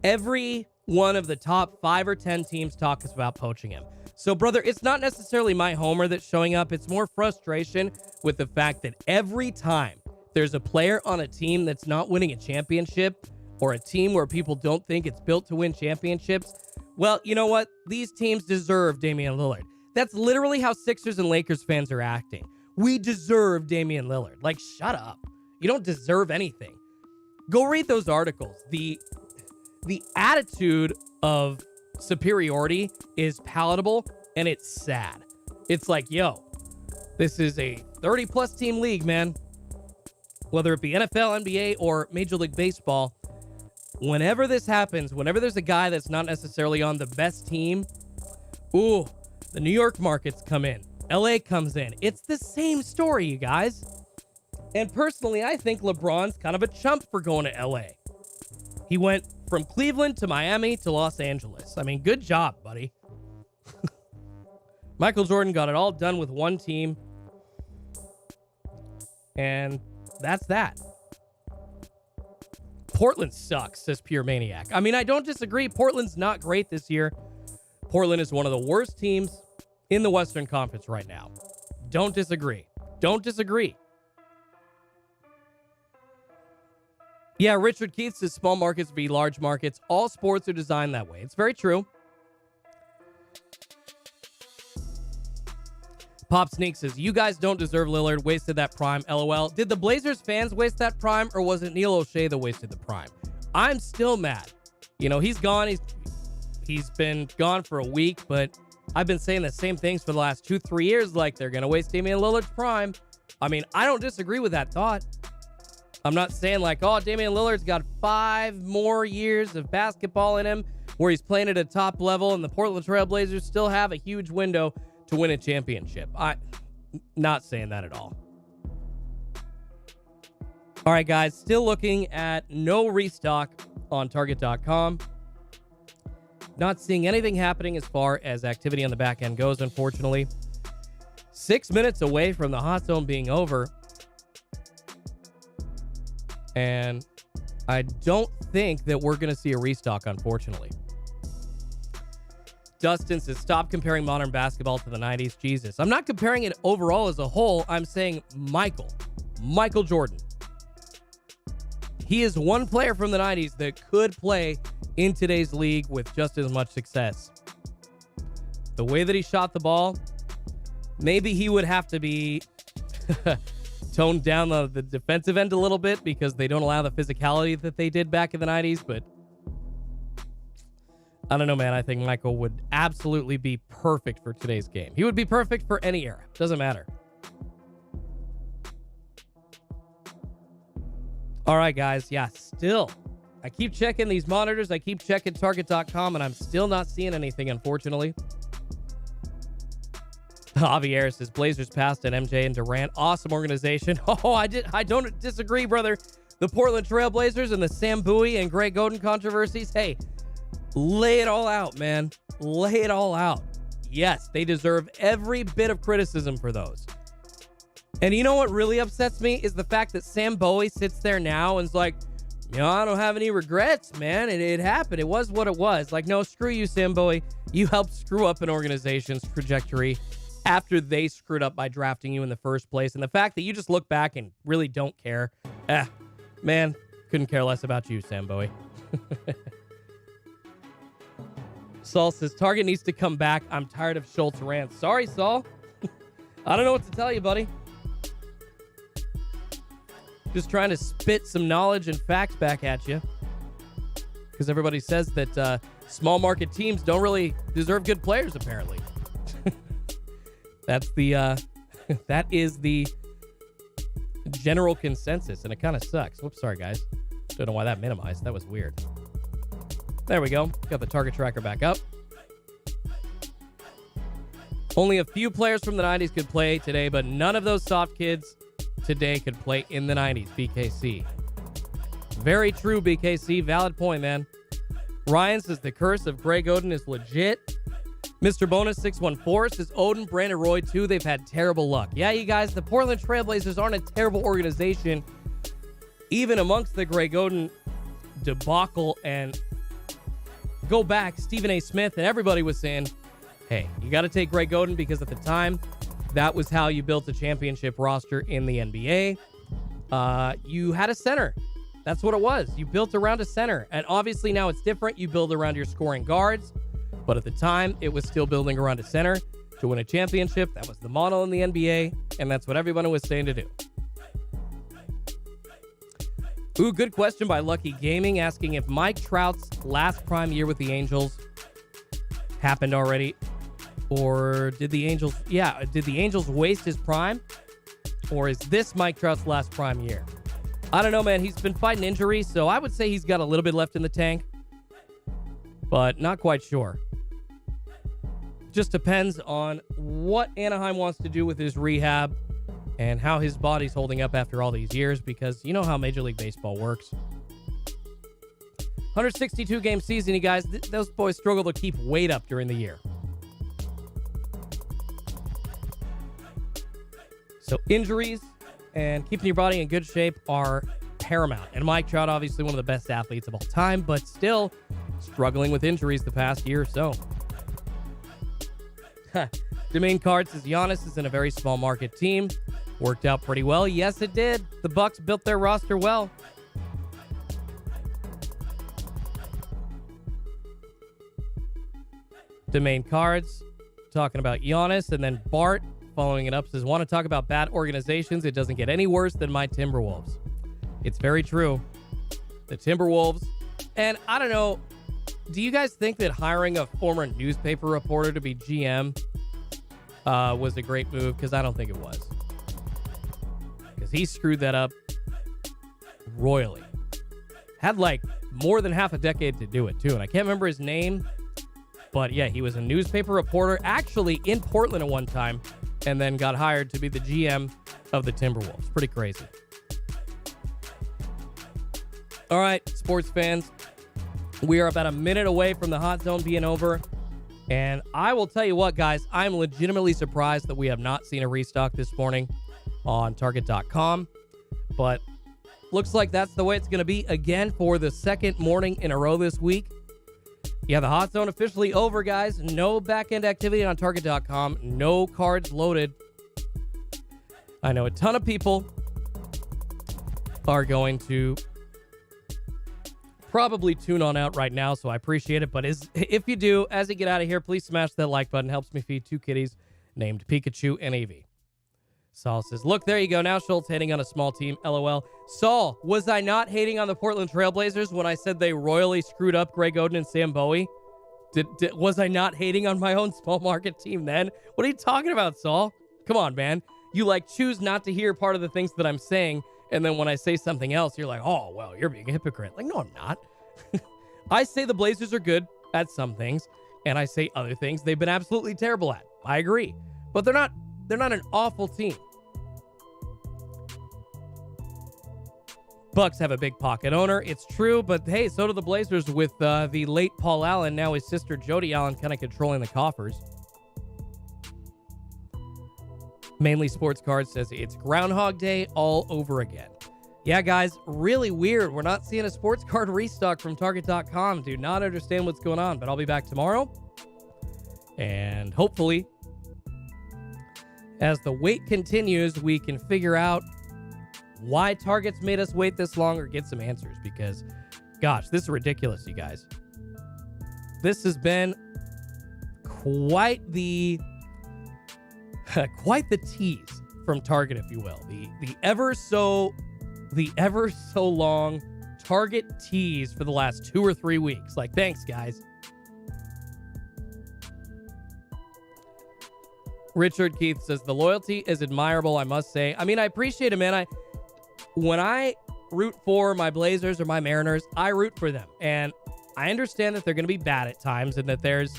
every one of the top 5 or 10 teams talks about poaching him. So, brother, it's not necessarily my homer that's showing up. It's more frustration with the fact that every time there's a player on a team that's not winning a championship or a team where people don't think it's built to win championships, well, you know what? These teams deserve Damian Lillard. That's literally how Sixers and Lakers fans are acting. We deserve Damian Lillard. Like, shut up. You don't deserve anything. Go read those articles. The attitude of superiority is palatable, and it's sad. It's like, yo, this is a 30-plus team league, man. Whether it be NFL, NBA, or Major League Baseball, whenever this happens, whenever there's a guy that's not necessarily on the best team, ooh, the New York markets come in. LA comes in. It's the same story, you guys. And personally, I think LeBron's kind of a chump for going to LA. He went from Cleveland to Miami to Los Angeles. I mean, good job, buddy. Michael Jordan got it all done with one team. And that's that. Portland sucks, says Pure Maniac. I mean, I don't disagree. Portland's not great this year. Portland is one of the worst teams in the Western Conference right now. Don't disagree. Don't disagree. Yeah, Richard Keith says small markets be large markets. All sports are designed that way. It's very true. Pop Sneak says, you guys don't deserve Lillard. Wasted that prime. LOL. Did the Blazers fans waste that prime, or was it Neil O'Shea that wasted the prime? I'm still mad. You know, he's gone. He's been gone for a week, but I've been saying the same things for the last 2-3 years, like they're going to waste Damian Lillard's prime. I mean, I don't disagree with that thought. I'm not saying like, oh, Damian Lillard's got 5 more years of basketball in him where he's playing at a top level and the Portland Trail Blazers still have a huge window to win a championship. I'm not saying that at all. All right, guys, still looking at no restock on Target.com. Not seeing anything happening as far as activity on the back end goes, unfortunately. 6 minutes away from the hot zone being over. And I don't think that we're going to see a restock, unfortunately. Dustin says, stop comparing modern basketball to the 90s. Jesus. I'm not comparing it overall as a whole. I'm saying Michael Jordan. He is one player from the 90s that could play in today's league with just as much success. The way that he shot the ball, maybe he would have to be toned down the defensive end a little bit because they don't allow the physicality that they did back in the 90s, but I don't know, man. I think Michael would absolutely be perfect for today's game. He would be perfect for any era. Doesn't matter. All right, guys. Yeah, still. I keep checking these monitors. I keep checking Target.com, and I'm still not seeing anything, unfortunately. Javier says Blazers passed at MJ and Durant. Awesome organization. Oh, I don't disagree, brother. The Portland Trail Blazers and the Sam Bowie and Greg Oden controversies. Hey, lay it all out, man. Lay it all out. Yes, they deserve every bit of criticism for those. And you know what really upsets me is the fact that Sam Bowie sits there now and is like, I don't have any regrets, man. It happened. It was what it was. Like, no, screw you, Sam Bowie. You helped screw up an organization's trajectory after they screwed up by drafting you in the first place. And the fact that you just look back and really don't care. Man, couldn't care less about you, Sam Bowie. Saul says, Target needs to come back. I'm tired of Schultz rants. Sorry, Saul. I don't know what to tell you, buddy. Just trying to spit some knowledge and facts back at you. Because everybody says that small market teams don't really deserve good players, apparently. That's the that is the general consensus, and it kind of sucks. Whoops, sorry guys. Don't know why that minimized. That was weird. There we go. Got the target tracker back up. Only a few players from the 90s could play today, but none of those soft kids today could play in the 90s, BKC. Very true, BKC. Valid point, man. Ryan says the curse of Greg Oden is legit. Mr. Bonus 614 says Oden, Brandon Roy, too. They've had terrible luck. Yeah, you guys, the Portland Trailblazers aren't a terrible organization. Even amongst the Greg Oden debacle, and go back, Stephen A. Smith and everybody was saying, hey, you got to take Greg Oden because at the time, that was how you built a championship roster in the NBA. You had a center. That's what it was. You built around a center. And obviously now it's different. You build around your scoring guards. But at the time, it was still building around a center to win a championship. That was the model in the NBA. And that's what everyone was saying to do. Ooh, good question by Lucky Gaming, asking if Mike Trout's last prime year with the Angels happened already. Or did the Angels waste his prime? Or is this Mike Trout's last prime year? I don't know, man. He's been fighting injuries, so I would say he's got a little bit left in the tank. But not quite sure. Just depends on what Anaheim wants to do with his rehab and how his body's holding up after all these years, because you know how Major League Baseball works. 162-game season, you guys. Those boys struggle to keep weight up during the year. So injuries and keeping your body in good shape are paramount. And Mike Trout, obviously one of the best athletes of all time, but still struggling with injuries the past year or so. Domain Card says Giannis is in a very small market team. Worked out pretty well. Yes, it did. The Bucks built their roster well. Domain Cards talking about Giannis, and then Bart following it up says, want to talk about bad organizations? It doesn't get any worse than my Timberwolves. It's very true. The Timberwolves, and I don't know, do you guys think that hiring a former newspaper reporter to be GM was a great move? Because I don't think it was. Because he screwed that up royally. Had like more than half a decade to do it too, and I can't remember his name, but yeah, he was a newspaper reporter actually in Portland at one time, and then got hired to be the GM of the Timberwolves. Pretty crazy. All right, sports fans, we are about a minute away from the hot zone being over. And I will tell you what, guys, I'm legitimately surprised that we have not seen a restock this morning on Target.com. But looks like that's the way it's going to be again for the second morning in a row this week. Yeah, the hot zone officially over, guys. No back-end activity on Target.com. No cards loaded. I know a ton of people are going to probably tune on out right now, so I appreciate it. But if you do, as you get out of here, please smash that like button. Helps me feed two kitties named Pikachu and Eevee. Saul says, look, there you go. Now Schultz hating on a small team. LOL. Saul, was I not hating on the Portland Trailblazers when I said they royally screwed up Greg Oden and Sam Bowie? Was I not hating on my own small market team then? What are you talking about, Saul? Come on, man. You choose not to hear part of the things that I'm saying, and then when I say something else, you're like, oh, well, you're being a hypocrite. No, I'm not. I say the Blazers are good at some things, and I say other things they've been absolutely terrible at. I agree. But they're not an awful team. Bucks have a big pocket owner. It's true, but hey, so do the Blazers with the late Paul Allen, now his sister Jody Allen, kind of controlling the coffers. Mainly Sports Cards says it's Groundhog Day all over again. Yeah, guys, really weird. We're not seeing a sports card restock from Target.com. Do not understand what's going on, but I'll be back tomorrow. And hopefully, as the wait continues, we can figure out why Target's made us wait this long or get some answers, because, gosh, this is ridiculous, you guys. This has been quite the tease from Target, if you will. The ever so long Target tease for the last 2 or 3 weeks. Thanks, guys. Richard Keith says, the loyalty is admirable, I must say. I mean, I appreciate it, man. When I root for my Blazers or my Mariners, I root for them. And I understand that they're going to be bad at times and that there's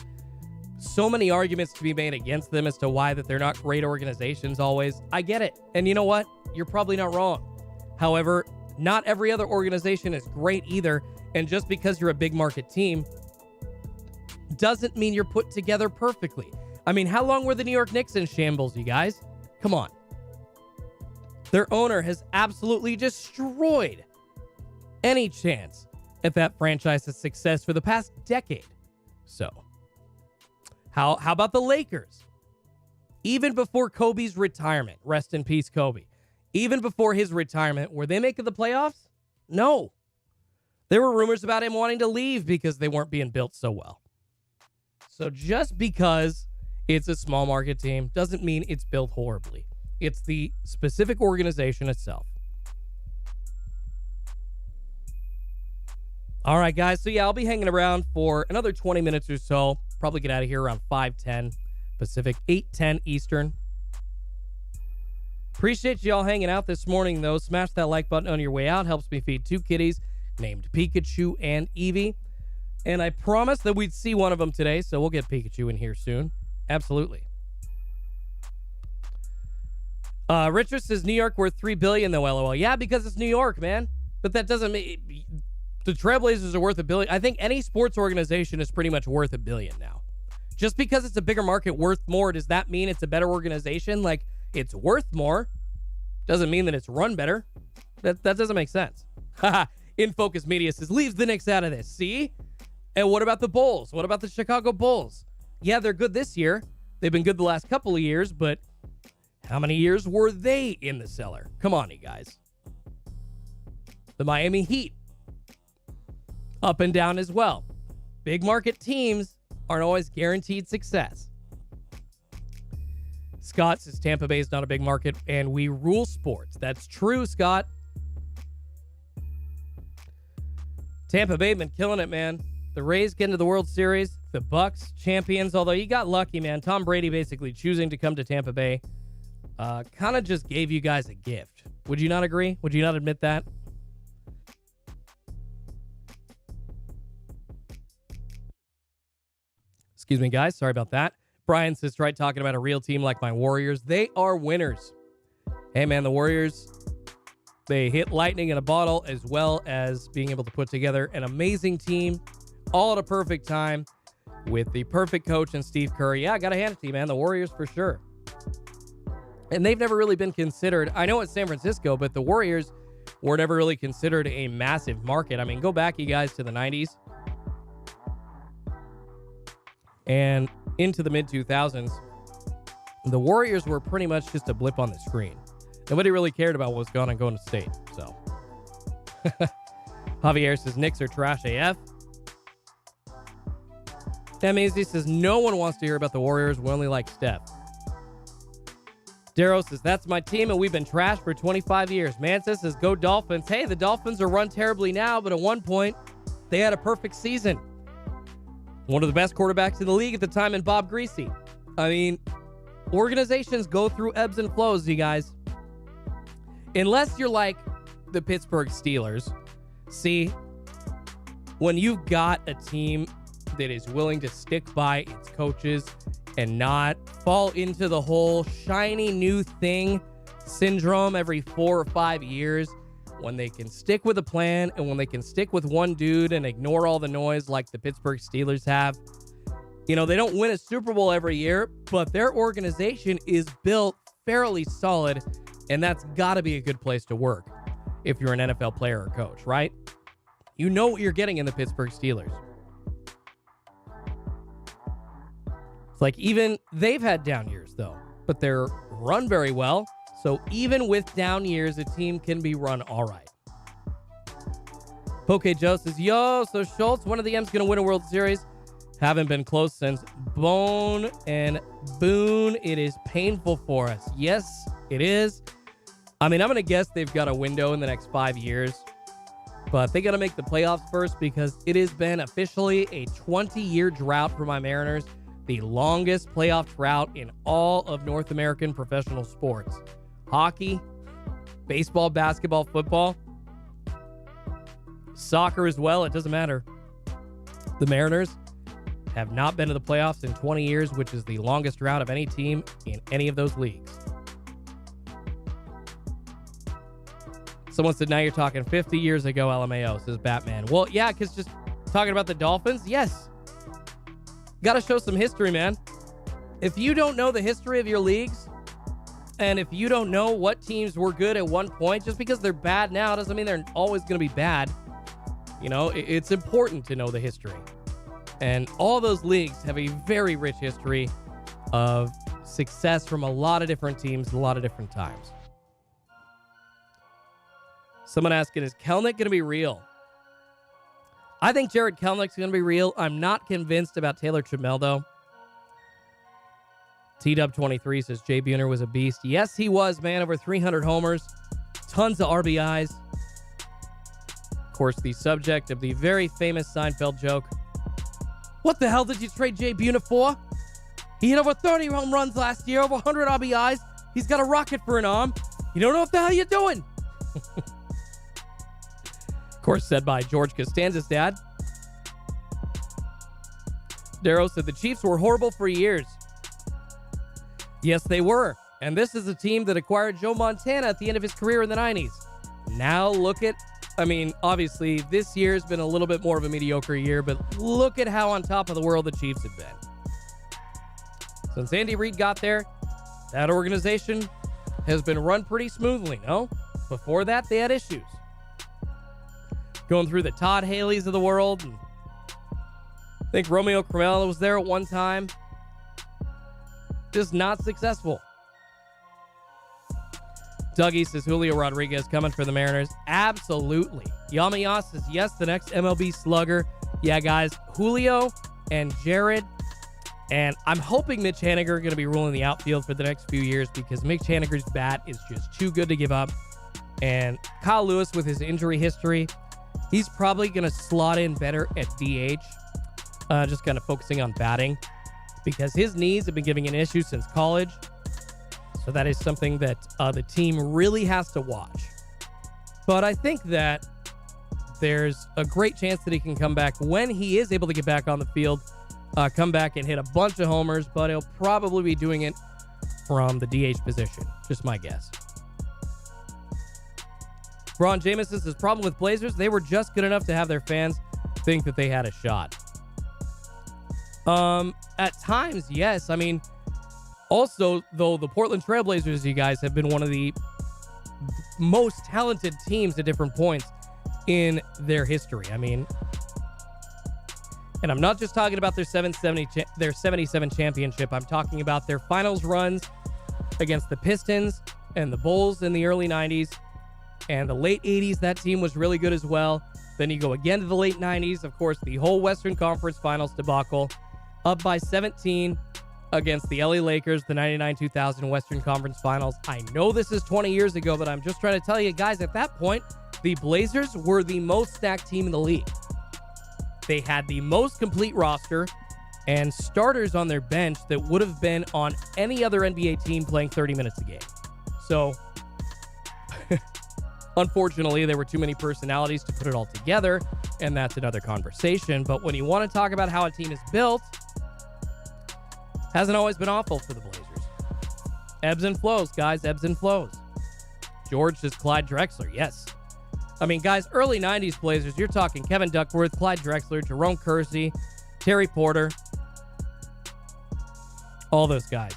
so many arguments to be made against them as to why that they're not great organizations always. I get it. And you know what? You're probably not wrong. However, not every other organization is great either. And just because you're a big market team doesn't mean you're put together perfectly. I mean, how long were the New York Knicks in shambles, you guys? Come on. Their owner has absolutely destroyed any chance at that franchise's success for the past decade. So, how about the Lakers? Even before Kobe's retirement, rest in peace, Kobe. Even before his retirement, were they making the playoffs? No. There were rumors about him wanting to leave because they weren't being built so well. So just because it's a small market team doesn't mean it's built horribly. It's the specific organization itself. All right, guys. So, yeah, I'll be hanging around for another 20 minutes or so. Probably get out of here around 5:10 Pacific, 8:10 Eastern. Appreciate you all hanging out this morning, though. Smash that like button on your way out. Helps me feed 2 kitties named Pikachu and Eevee. And I promised that we'd see one of them today, so we'll get Pikachu in here soon. Absolutely. Richard says New York worth $3 billion though, LOL. Yeah, because it's New York, man. But that doesn't mean the Trailblazers are worth $1 billion. I think any sports organization is pretty much worth $1 billion now. Just because it's a bigger market worth more, does that mean it's a better organization? It's worth more. Doesn't mean that it's run better. That doesn't make sense. In Focus Media says, leaves the Knicks out of this. See? And what about the Bulls? What about the Chicago Bulls? Yeah, they're good this year. They've been good the last couple of years, but how many years were they in the cellar? Come on, you guys. The Miami Heat. Up and down as well. Big market teams aren't always guaranteed success. Scott says Tampa Bay is not a big market and we rule sports. That's true, Scott. Tampa Bay been killing it, man. The Rays get into the World Series. The Bucks champions, although you got lucky, man. Tom Brady basically choosing to come to Tampa Bay kind of just gave you guys a gift. Would you not agree? Would you not admit that? Excuse me, guys. Sorry about that. Brian says, try talking about a real team like my Warriors. They are winners. Hey, man, the Warriors, they hit lightning in a bottle as well as being able to put together an amazing team all at a perfect time with the perfect coach and Steve Kerr. Yeah, I got to hand it to you, man. The Warriors for sure. And they've never really been considered. I know it's San Francisco, but the Warriors were never really considered a massive market. I mean, go back, you guys, to the 90s and into the mid-2000s. The Warriors were pretty much just a blip on the screen. Nobody really cared about what was going on Golden State. So, Javier says Knicks are trash AF. That means he says no one wants to hear about the Warriors. We only like Steph. Darrow says, that's my team, and we've been trashed for 25 years. Mantis says, go Dolphins. Hey, the Dolphins are run terribly now, but at one point, they had a perfect season. One of the best quarterbacks in the league at the time in Bob Greasy. I mean, organizations go through ebbs and flows, you guys. Unless you're like the Pittsburgh Steelers. See, when you've got a team that is willing to stick by its coaches and not fall into the whole shiny new thing syndrome every 4 or 5 years, when they can stick with a plan and when they can stick with one dude and ignore all the noise like the Pittsburgh Steelers have. You know, they don't win a Super Bowl every year, but their organization is built fairly solid, and that's got to be a good place to work if you're an NFL player or coach, right? You know what you're getting in the Pittsburgh Steelers. It's like even they've had down years, though, but they're run very well. So even with down years, a team can be run all right. Poke Joe says, yo, so Schultz, one of the M's going to win a World Series. Haven't been close since Bone and Boone. It is painful for us. Yes, it is. I mean, I'm going to guess they've got a window in the next 5 years. But they got to make the playoffs first because it has been officially a 20-year drought for my Mariners. The longest playoff drought in all of North American professional sports. Hockey, baseball, basketball, football, soccer as well. It doesn't matter. The Mariners have not been to the playoffs in 20 years, which is the longest drought of any team in any of those leagues. Someone said, now you're talking 50 years ago, LMAO, says Batman. Well, yeah, because just talking about the Dolphins, yes. Got to show some history, man. If you don't know the history of your leagues, and if you don't know what teams were good at one point, just because they're bad now doesn't mean they're always going to be bad. You know, it's important to know the history. And all those leagues have a very rich history of success from a lot of different teams, a lot of different times. Someone asking, is Kelnick going to be real? I think Jared Kelnick's going to be real. I'm not convinced about Taylor Trammell, though. TW23 says Jay Buhner was a beast. Yes, he was, man. Over 300 homers. Tons of RBIs. Of course, the subject of the very famous Seinfeld joke. What the hell did you trade Jay Buhner for? He hit over 30 home runs last year, over 100 RBIs. He's got a rocket for an arm. You don't know what the hell you're doing. Of course, said by George Costanza's dad. Darrow said the Chiefs were horrible for years. Yes, they were. And this is a team that acquired Joe Montana at the end of his career in the 90s. Now look at, I mean, obviously this year has been a little bit more of a mediocre year, but look at how on top of the world the Chiefs have been. Since Andy Reid got there, that organization has been run pretty smoothly, no? Before that, they had issues. Going through the Todd Haley's of the world. And I think Romeo Crennel was there at one time. Just not successful. Dougie says Julio Rodriguez coming for the Mariners. Absolutely. Yamaya says yes, the next MLB slugger. Yeah, guys, Julio and Jared. And I'm hoping Mitch Haniger are going to be ruling the outfield for the next few years because Mitch Haniger's bat is just too good to give up. And Kyle Lewis, with his injury history, he's probably going to slot in better at DH, just kind of focusing on batting because his knees have been giving an issue since college. So that is something that the team really has to watch. But I think that there's a great chance that he can come back when he is able to get back on the field, come back and hit a bunch of homers, but he'll probably be doing it from the DH position. Just my guess. Ron Jameson says, problem with Blazers, they were just good enough to have their fans think that they had a shot. At times, yes. I mean, also, though, the Portland Trailblazers, you guys, have been one of the most talented teams at different points in their history. I mean, and I'm not just talking about their 77 championship. I'm talking about their finals runs against the Pistons and the Bulls in the early 90s. And the late 80s, that team was really good as well. Then you go again to the late 90s. Of course, the whole Western Conference Finals debacle. Up by 17 against the LA Lakers, the 99-2000 Western Conference Finals. I know this is 20 years ago, but I'm just trying to tell you guys, at that point, the Blazers were the most stacked team in the league. They had the most complete roster and starters on their bench that would have been on any other NBA team playing 30 minutes a game. So, unfortunately, there were too many personalities to put it all together, and that's another conversation. But when you want to talk about how a team is built, hasn't always been awful for the Blazers. Ebbs and flows, guys, ebbs and flows. George is Clyde Drexler, yes. I mean, guys, early 90s Blazers, you're talking Kevin Duckworth, Clyde Drexler, Jerome Kersey, Terry Porter, all those guys.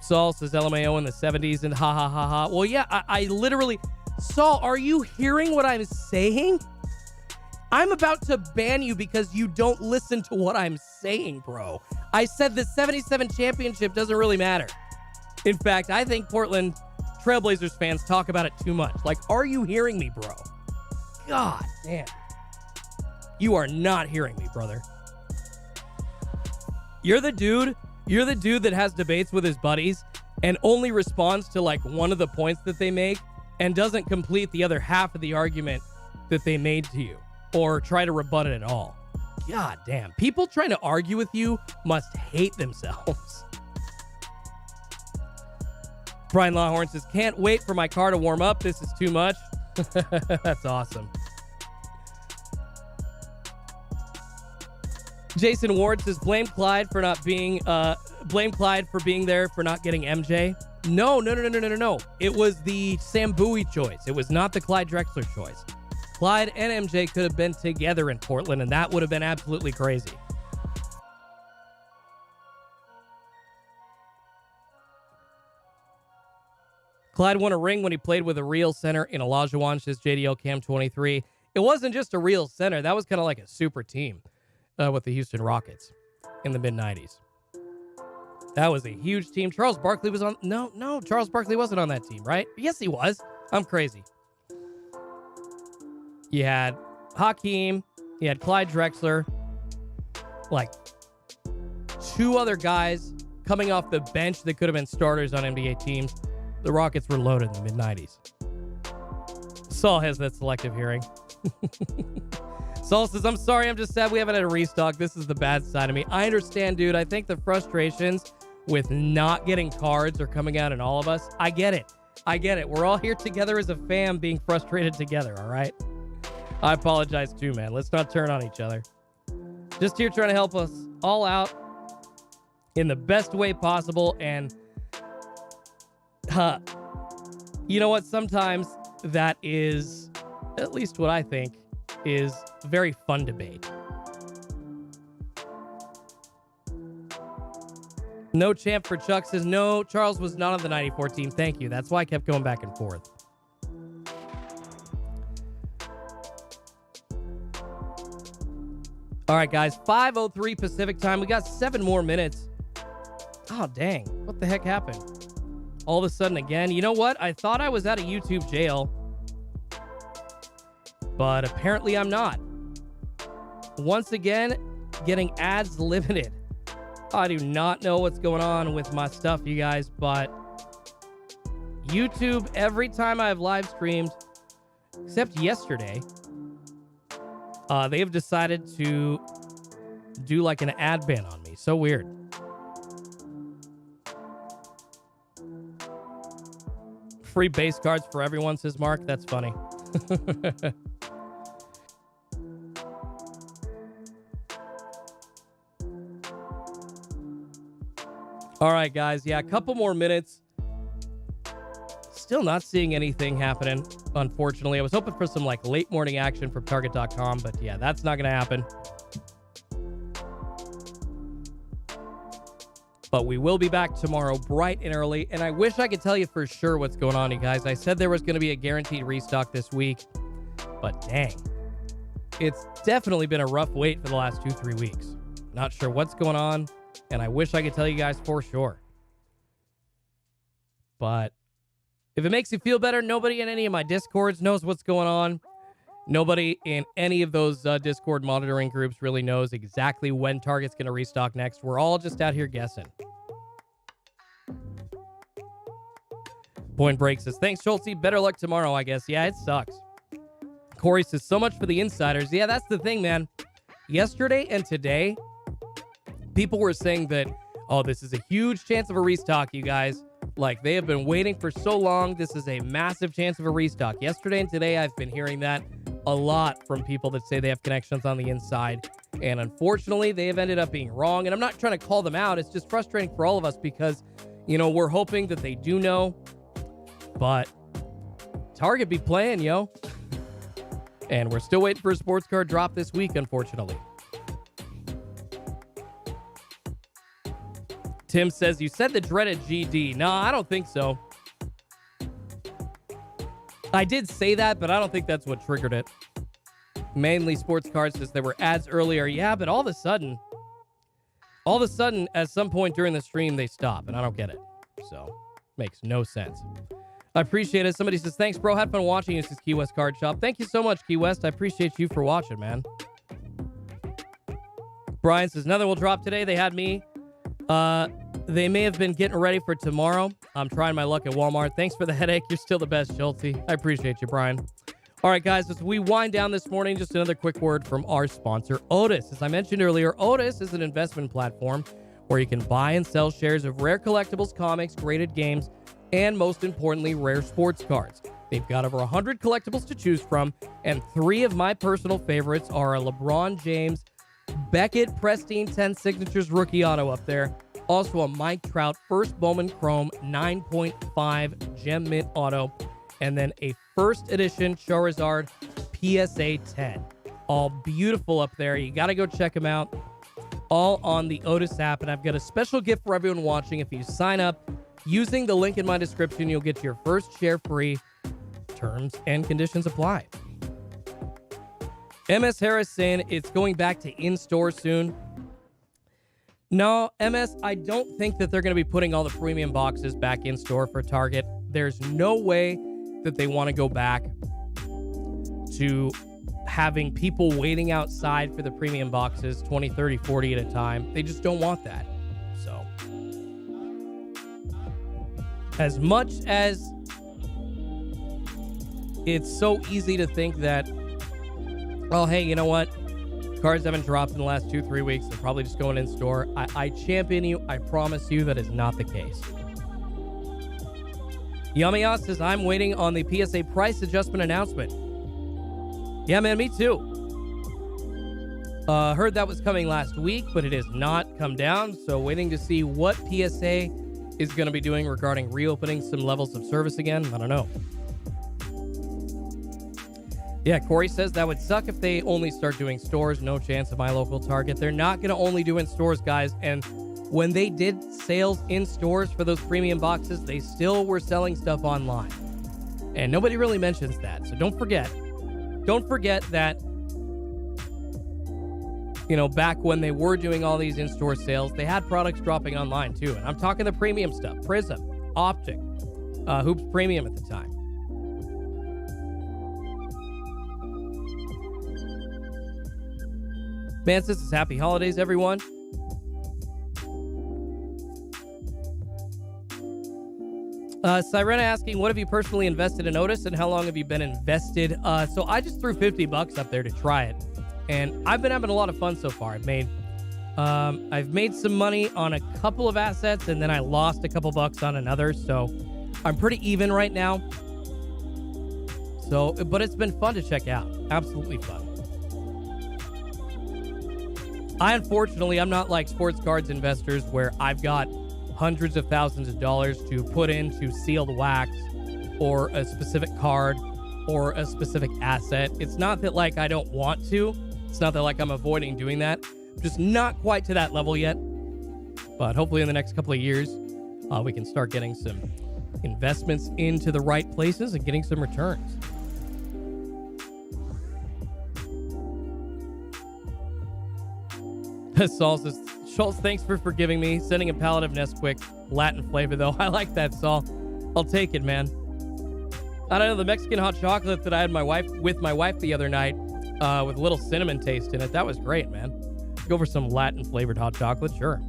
Saul says LMAO in the 70s and ha ha ha ha. Well, yeah, I literally... Saul, are you hearing what I'm saying? I'm about to ban you because you don't listen to what I'm saying, bro. I said the 77 championship doesn't really matter. In fact, I think Portland Trailblazers fans talk about it too much. Like, are you hearing me, bro? God damn. You are not hearing me, brother. You're the dude that has debates with his buddies and only responds to like one of the points that they make and doesn't complete the other half of the argument that they made to you or try to rebut it at all. God damn. People trying to argue with you must hate themselves. Brian Lawhorn says, can't wait for my car to warm up. This is too much. That's awesome. Jason Ward says, blame Clyde for being there for not getting MJ. No. It was the Sam Bowie choice. It was not the Clyde Drexler choice. Clyde and MJ could have been together in Portland, and that would have been absolutely crazy. Clyde won a ring when he played with a real center in Olajuwon, says JDL Cam 23. It wasn't just a real center. That was kind of like a super team with the Houston Rockets in the mid-90s. That was a huge team. Charles Barkley was on... No, Charles Barkley wasn't on that team, right? Yes, he was. I'm crazy. You had Hakeem. You had Clyde Drexler. Like, two other guys coming off the bench that could have been starters on NBA teams. The Rockets were loaded in the mid-90s. Saul has that selective hearing. Saul says, I'm sorry, I'm just sad we haven't had a restock. This is the bad side of me. I understand, dude. I think the frustrations with not getting cards are coming out in all of us. I get it. We're all here together as a fam being frustrated together, all right? I apologize too, man. Let's not turn on each other. Just here trying to help us all out in the best way possible. And you know what? Sometimes that is, at least what I think, is a very fun debate. No champ for Chuck says, no, Charles was not on the 94 team. Thank you. That's why I kept going back and forth. All right, guys, 5:03 Pacific time. We got 7 more minutes. Oh, dang. What the heck happened? All of a sudden again. You know what? I thought I was out of YouTube jail, but apparently I'm not. Once again, getting ads limited. I do not know what's going on with my stuff, you guys, but YouTube, every time I've live streamed, except yesterday, they have decided to do like an ad ban on me. So weird. Free base cards for everyone, says Mark. That's funny. All right, guys. Yeah, a couple more minutes. Still not seeing anything happening, unfortunately. I was hoping for some like late morning action from Target.com, but yeah, that's not going to happen. But we will be back tomorrow bright and early, and I wish I could tell you for sure what's going on, you guys. I said there was going to be a guaranteed restock this week, but dang. It's definitely been a rough wait for the last 2-3 weeks. Not sure what's going on, and I wish I could tell you guys for sure. But if it makes you feel better, nobody in any of my Discords knows what's going on. Nobody in any of those Discord monitoring groups really knows exactly when Target's going to restock next. We're all just out here guessing. Point Break says, thanks, Schultzy. Better luck tomorrow, I guess. Yeah, it sucks. Corey says, so much for the insiders. Yeah, that's the thing, man. Yesterday and today, people were saying that, oh, this is a huge chance of a restock, you guys. Like, they have been waiting for so long. This is a massive chance of a restock. Yesterday and today, I've been hearing that a lot from people that say they have connections on the inside. And unfortunately, they have ended up being wrong. And I'm not trying to call them out. It's just frustrating for all of us because, you know, we're hoping that they do know. But Target be playing, yo. And we're still waiting for a sports card drop this week, unfortunately. Tim says, you said the dreaded GD. No, I don't think so. I did say that, but I don't think that's what triggered it. Mainly Sports Cards says there were ads earlier. Yeah, but all of a sudden, at some point during the stream, they stop, and I don't get it. So, makes no sense. I appreciate it. Somebody says, thanks, bro. Had fun watching. This is Key West Card Shop. Thank you so much, Key West. I appreciate you for watching, man. Brian says, nothing will drop today. They had me. They may have been getting ready for tomorrow. I'm trying my luck at Walmart. Thanks for the headache. You're still the best, Schultzy. I appreciate you, Brian. All right, guys, as we wind down this morning, just another quick word from our sponsor, Otis. As I mentioned earlier, Otis is an investment platform where you can buy and sell shares of rare collectibles, comics, graded games, and most importantly, rare sports cards. They've got over 100 collectibles to choose from, and 3 of my personal favorites are a LeBron James Beckett Pristine 10 Signatures rookie auto up there. Also a Mike Trout First Bowman Chrome 9.5 Gem Mint auto. And then a first edition Charizard PSA 10. All beautiful up there. You got to go check them out. All on the Otis app. And I've got a special gift for everyone watching. If you sign up using the link in my description, you'll get your first share free. Terms and conditions apply. MS Harris saying it's going back to in-store soon. No, MS, I don't think that they're going to be putting all the premium boxes back in-store for Target. There's no way that they want to go back to having people waiting outside for the premium boxes 20, 30, 40 at a time. They just don't want that. So, as much as it's so easy to think that, oh, hey, you know what? Cards haven't dropped in the last 2-3 weeks. They're probably just going in store. I champion you. I promise you that is not the case. Yamiya says, I'm waiting on the PSA price adjustment announcement. Yeah, man, me too. Heard that was coming last week, but it has not come down. So waiting to see what PSA is going to be doing regarding reopening some levels of service again. I don't know. Yeah, Corey says that would suck if they only start doing stores. No chance of my local Target. They're not going to only do in stores, guys. And when they did sales in stores for those premium boxes, they still were selling stuff online. And nobody really mentions that. So don't forget. Don't forget that, you know, back when they were doing all these in-store sales, they had products dropping online too. And I'm talking the premium stuff. Prism, Optic, Hoops Premium at the time. Mansis says, happy holidays, everyone. Sirena asking, what have you personally invested in Otis and how long have you been invested? So I just threw $50 up there to try it. And I've been having a lot of fun so far. I've made some money on a couple of assets and then I lost a couple bucks on another. So I'm pretty even right now. So, but it's been fun to check out. Absolutely fun. I'm not like sports cards investors where I've got hundreds of thousands of dollars to put into sealed wax or a specific card or a specific asset. It's not that like I don't want to. It's not that like I'm avoiding doing that. I'm just not quite to that level yet. But hopefully in the next couple of years, we can start getting some investments into the right places and getting some returns. Saul says, Schultz, thanks for forgiving me. Sending a pallet of Nesquik. Latin flavor, though. I like that, Saul. I'll take it, man. I don't know, the Mexican hot chocolate that I had with my wife the other night with a little cinnamon taste in it. That was great, man. Go for some Latin flavored hot chocolate, sure.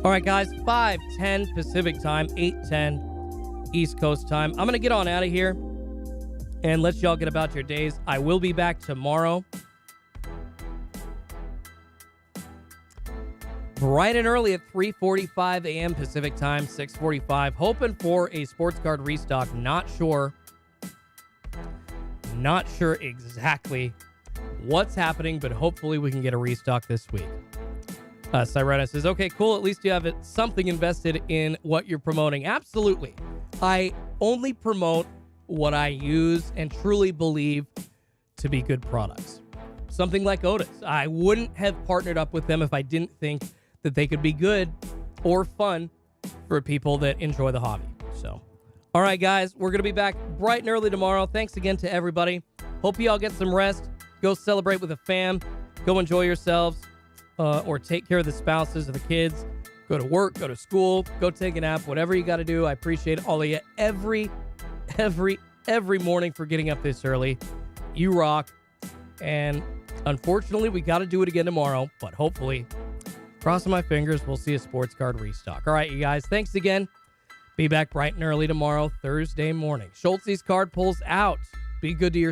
All right, guys, 5:10 Pacific time, 8:10 East Coast time. I'm going to get on out of here and let y'all get about your days. I will be back tomorrow, bright and early at 3:45 a.m. Pacific time, 6:45. Hoping for a sports card restock. Not sure exactly what's happening, but hopefully we can get a restock this week. Sirena says, okay, cool. At least you have something invested in what you're promoting. Absolutely. I only promote what I use and truly believe to be good products. Something like Otis. I wouldn't have partnered up with them if I didn't think that they could be good or fun for people that enjoy the hobby. So, all right, guys, we're going to be back bright and early tomorrow. Thanks again to everybody. Hope you all get some rest. Go celebrate with a fam. Go enjoy yourselves. Or take care of the spouses or the kids. Go to work, go to school, go take a nap, whatever you got to do. I appreciate all of you every morning for getting up this early. You rock. And unfortunately, we got to do it again tomorrow, but hopefully, crossing my fingers, we'll see a sports card restock. All right, you guys, thanks again. Be back bright and early tomorrow, Thursday morning. Schultzy's card pulls out. Be good to yourself.